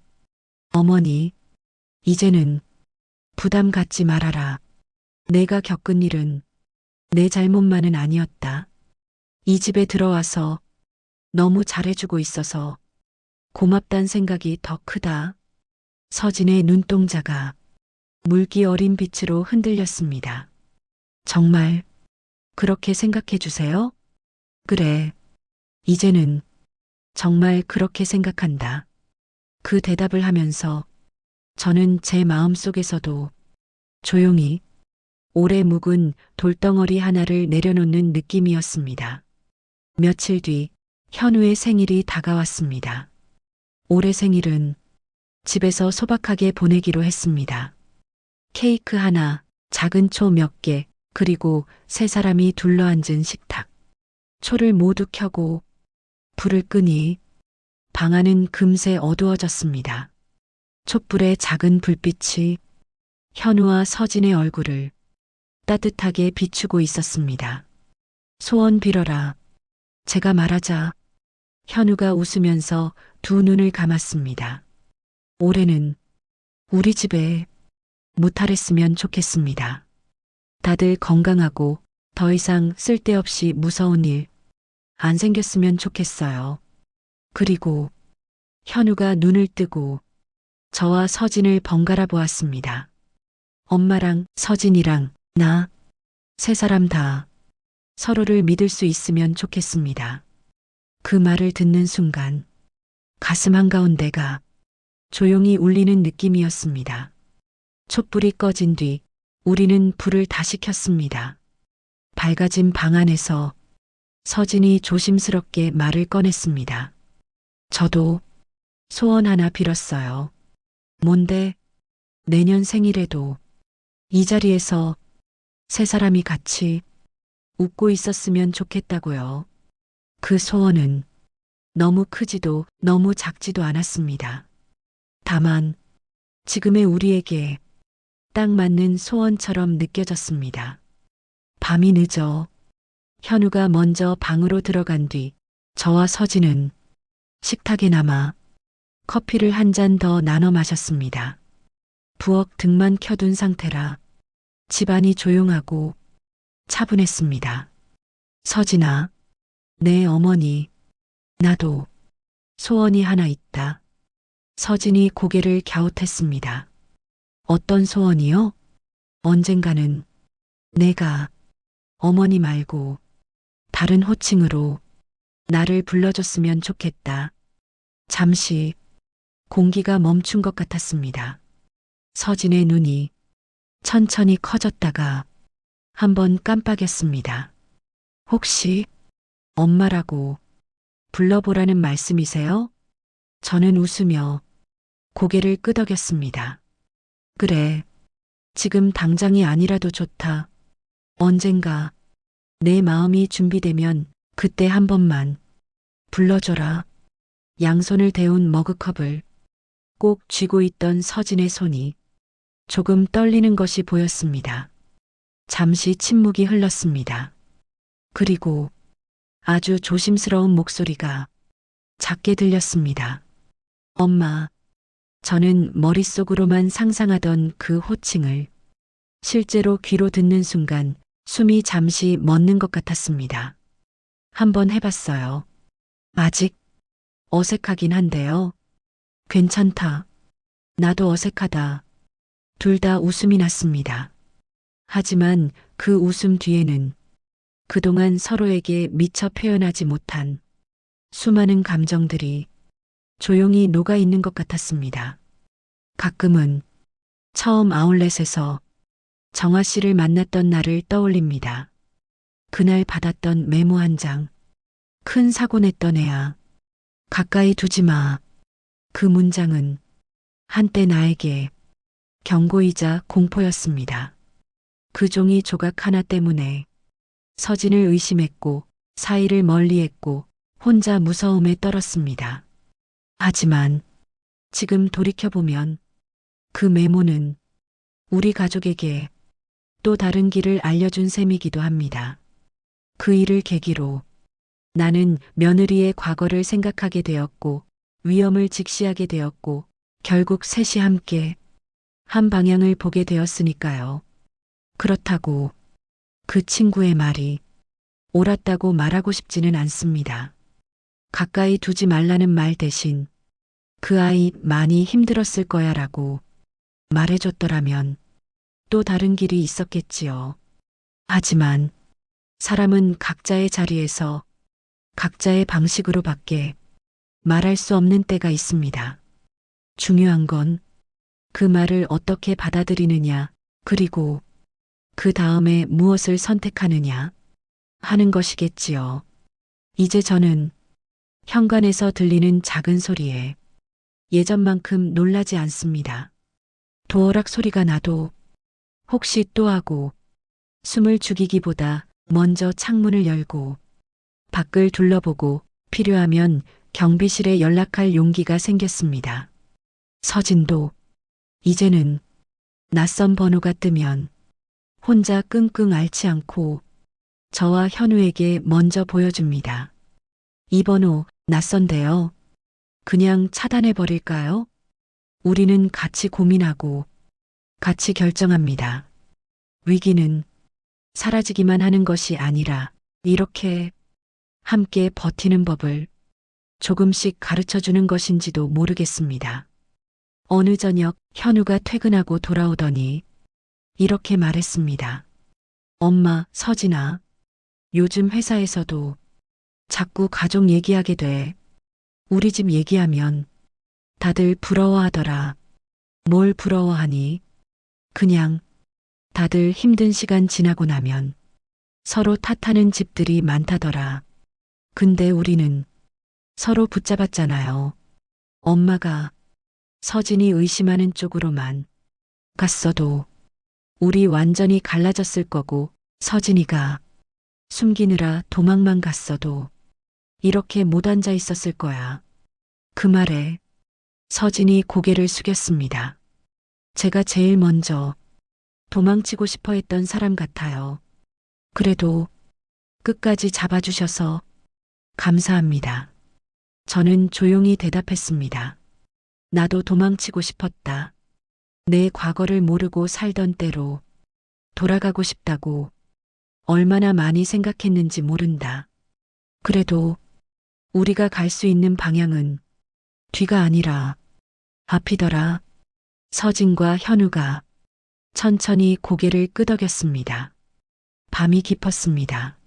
어머니, 이제는 부담 갖지 말아라. 내가 겪은 일은 내 잘못만은 아니었다. 이 집에 들어와서 너무 잘해주고 있어서 고맙단 생각이 더 크다. 서진의 눈동자가 물기 어린 빛으로 흔들렸습니다. 정말 그렇게 생각해 주세요? 그래, 이제는 정말 그렇게 생각한다. 그 대답을 하면서 저는 제 마음속에서도 조용히 오래 묵은 돌덩어리 하나를 내려놓는 느낌이었습니다. 며칠 뒤 현우의 생일이 다가왔습니다. 올해 생일은 집에서 소박하게 보내기로 했습니다. 케이크 하나, 작은 초 몇 개, 그리고 세 사람이 둘러앉은 식탁. 초를 모두 켜고 불을 끄니 방 안은 금세 어두워졌습니다. 촛불의 작은 불빛이 현우와 서진의 얼굴을 따뜻하게 비추고 있었습니다. 소원 빌어라. 제가 말하자 현우가 웃으면서 두 눈을 감았습니다. 올해는 우리 집에 무탈했으면 좋겠습니다. 다들 건강하고 더 이상 쓸데없이 무서운 일 안 생겼으면 좋겠어요. 그리고 현우가 눈을 뜨고 저와 서진을 번갈아 보았습니다. 엄마랑 서진이랑 나 세 사람 다 서로를 믿을 수 있으면 좋겠습니다. 그 말을 듣는 순간 가슴 한가운데가 조용히 울리는 느낌이었습니다. 촛불이 꺼진 뒤 우리는 불을 다시 켰습니다. 밝아진 방 안에서 서진이 조심스럽게 말을 꺼냈습니다. 저도 소원 하나 빌었어요. 뭔데? 내년 생일에도 이 자리에서 세 사람이 같이 웃고 있었으면 좋겠다고요. 그 소원은 너무 크지도 너무 작지도 않았습니다. 다만 지금의 우리에게 딱 맞는 소원처럼 느껴졌습니다. 밤이 늦어 현우가 먼저 방으로 들어간 뒤 저와 서진은 식탁에 남아 커피를 한 잔 더 나눠 마셨습니다. 부엌 등만 켜둔 상태라 집안이 조용하고 차분했습니다. 서진아, 내 어머니, 나도 소원이 하나 있다. 서진이 고개를 갸웃했습니다. 어떤 소원이요? 언젠가는 내가 어머니 말고 다른 호칭으로 나를 불러줬으면 좋겠다. 잠시 공기가 멈춘 것 같았습니다. 서진의 눈이 천천히 커졌다가 한번 깜빡였습니다. 혹시 엄마라고 불러보라는 말씀이세요? 저는 웃으며 고개를 끄덕였습니다. 그래, 지금 당장이 아니라도 좋다. 언젠가 내 마음이 준비되면 그때 한 번만 불러줘라. 양손을 데운 머그컵을 꼭 쥐고 있던 서진의 손이 조금 떨리는 것이 보였습니다. 잠시 침묵이 흘렀습니다. 그리고 아주 조심스러운 목소리가 작게 들렸습니다. 엄마, 저는 머릿속으로만 상상하던 그 호칭을 실제로 귀로 듣는 순간 숨이 잠시 멎는 것 같았습니다. 한번 해봤어요. 아직 어색하긴 한데요. 괜찮다. 나도 어색하다. 둘 다 웃음이 났습니다. 하지만 그 웃음 뒤에는 그동안 서로에게 미처 표현하지 못한 수많은 감정들이 조용히 녹아 있는 것 같았습니다. 가끔은 처음 아울렛에서 정아 씨를 만났던 날을 떠올립니다. 그날 받았던 메모 한 장. 큰 사고 냈던 애야. 가까이 두지 마. 그 문장은 한때 나에게 경고이자 공포였습니다. 그 종이 조각 하나 때문에 서진을 의심했고 사이를 멀리했고 혼자 무서움에 떨었습니다. 하지만 지금 돌이켜보면 그 메모는 우리 가족에게 또 다른 길을 알려준 셈이기도 합니다. 그 일을 계기로 나는 며느리의 과거를 생각하게 되었고 위험을 직시하게 되었고 결국 셋이 함께 한 방향을 보게 되었으니까요. 그렇다고 그 친구의 말이 옳았다고 말하고 싶지는 않습니다. 가까이 두지 말라는 말 대신 그 아이 많이 힘들었을 거야 라고 말해줬더라면 또 다른 길이 있었겠지요. 하지만 사람은 각자의 자리에서 각자의 방식으로 밖에 말할 수 없는 때가 있습니다. 중요한 건 그 말을 어떻게 받아들이느냐, 그리고 그 다음에 무엇을 선택하느냐 하는 것이겠지요. 이제 저는 현관에서 들리는 작은 소리에 예전만큼 놀라지 않습니다. 도어락 소리가 나도 혹시 또 하고 숨을 죽이기보다 먼저 창문을 열고 밖을 둘러보고 필요하면 경비실에 연락할 용기가 생겼습니다. 서진도 이제는 낯선 번호가 뜨면 혼자 끙끙 앓지 않고 저와 현우에게 먼저 보여줍니다. 이 번호 낯선데요. 그냥 차단해 버릴까요? 우리는 같이 고민하고 같이 결정합니다. 위기는 사라지기만 하는 것이 아니라 이렇게 함께 버티는 법을 조금씩 가르쳐 주는 것인지도 모르겠습니다. 어느 저녁 현우가 퇴근하고 돌아오더니 이렇게 말했습니다. 엄마, 서진아, 요즘 회사에서도 자꾸 가족 얘기하게 돼. 우리 집 얘기하면 다들 부러워하더라. 뭘 부러워하니? 그냥 다들 힘든 시간 지나고 나면 서로 탓하는 집들이 많다더라. 근데 우리는 서로 붙잡았잖아요. 엄마가 서진이 의심하는 쪽으로만 갔어도 우리 완전히 갈라졌을 거고, 서진이가 숨기느라 도망만 갔어도 이렇게 못 앉아 있었을 거야. 그 말에 서진이 고개를 숙였습니다. 제가 제일 먼저 도망치고 싶어 했던 사람 같아요. 그래도 끝까지 잡아주셔서 감사합니다. 저는 조용히 대답했습니다. 나도 도망치고 싶었다. 내 과거를 모르고 살던 때로 돌아가고 싶다고 얼마나 많이 생각했는지 모른다. 그래도 우리가 갈 수 있는 방향은 뒤가 아니라 앞이더라. 서진과 현우가 천천히 고개를 끄덕였습니다. 밤이 깊었습니다.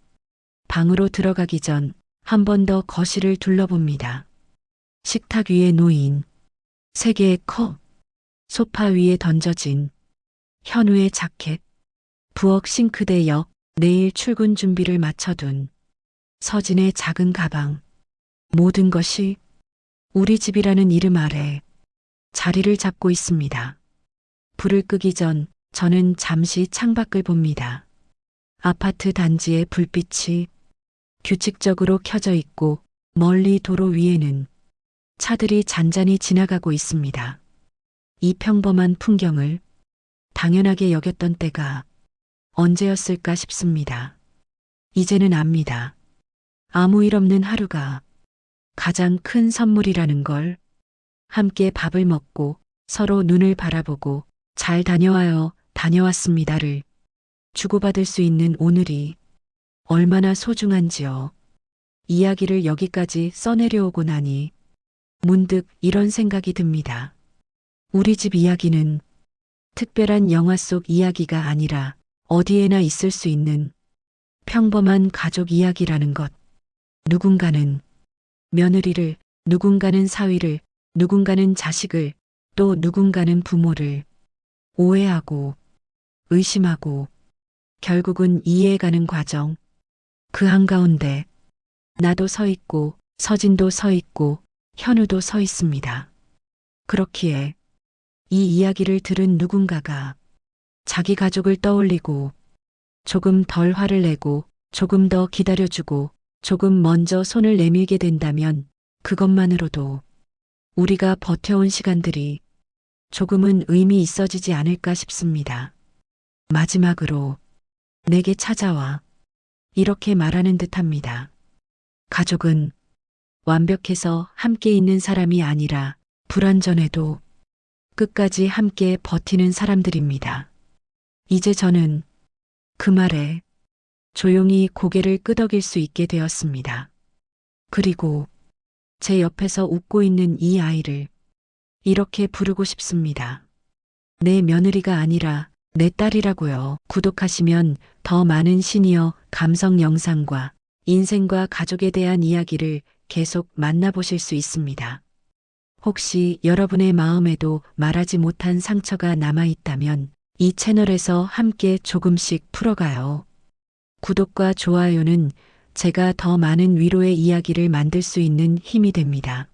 방으로 들어가기 전 한 번 더 거실을 둘러봅니다. 식탁 위에 놓인 3개의 컵, 소파 위에 던져진 현우의 자켓, 부엌 싱크대 옆 내일 출근 준비를 마쳐둔 서진의 작은 가방, 모든 것이 우리 집이라는 이름 아래 자리를 잡고 있습니다. 불을 끄기 전 저는 잠시 창밖을 봅니다. 아파트 단지의 불빛이 규칙적으로 켜져 있고 멀리 도로 위에는 차들이 잔잔히 지나가고 있습니다. 이 평범한 풍경을 당연하게 여겼던 때가 언제였을까 싶습니다. 이제는 압니다. 아무 일 없는 하루가 가장 큰 선물이라는 걸. 함께 밥을 먹고 서로 눈을 바라보고 잘 다녀와요, 다녀왔습니다를 주고받을 수 있는 오늘이 얼마나 소중한지요. 이야기를 여기까지 써내려오고 나니 문득 이런 생각이 듭니다. 우리 집 이야기는 특별한 영화 속 이야기가 아니라 어디에나 있을 수 있는 평범한 가족 이야기라는 것. 누군가는 며느리를, 누군가는 사위를, 누군가는 자식을, 또 누군가는 부모를 오해하고 의심하고 결국은 이해해가는 과정. 그 한가운데 나도 서 있고 서진도 서 있고 현우도 서 있습니다. 그렇기에 이 이야기를 들은 누군가가 자기 가족을 떠올리고 조금 덜 화를 내고 조금 더 기다려주고 조금 먼저 손을 내밀게 된다면 그것만으로도 우리가 버텨온 시간들이 조금은 의미 있어지지 않을까 싶습니다. 마지막으로 내게 찾아와 이렇게 말하는 듯합니다. 가족은 완벽해서 함께 있는 사람이 아니라 불완전해도 끝까지 함께 버티는 사람들입니다. 이제 저는 그 말에 조용히 고개를 끄덕일 수 있게 되었습니다. 그리고 제 옆에서 웃고 있는 이 아이를 이렇게 부르고 싶습니다. 내 며느리가 아니라 내 딸이라고요. 구독하시면 더 많은 시니어 감성 영상과 인생과 가족에 대한 이야기를 계속 만나보실 수 있습니다. 혹시 여러분의 마음에도 말하지 못한 상처가 남아있다면 이 채널에서 함께 조금씩 풀어가요. 구독과 좋아요는 제가 더 많은 위로의 이야기를 만들 수 있는 힘이 됩니다.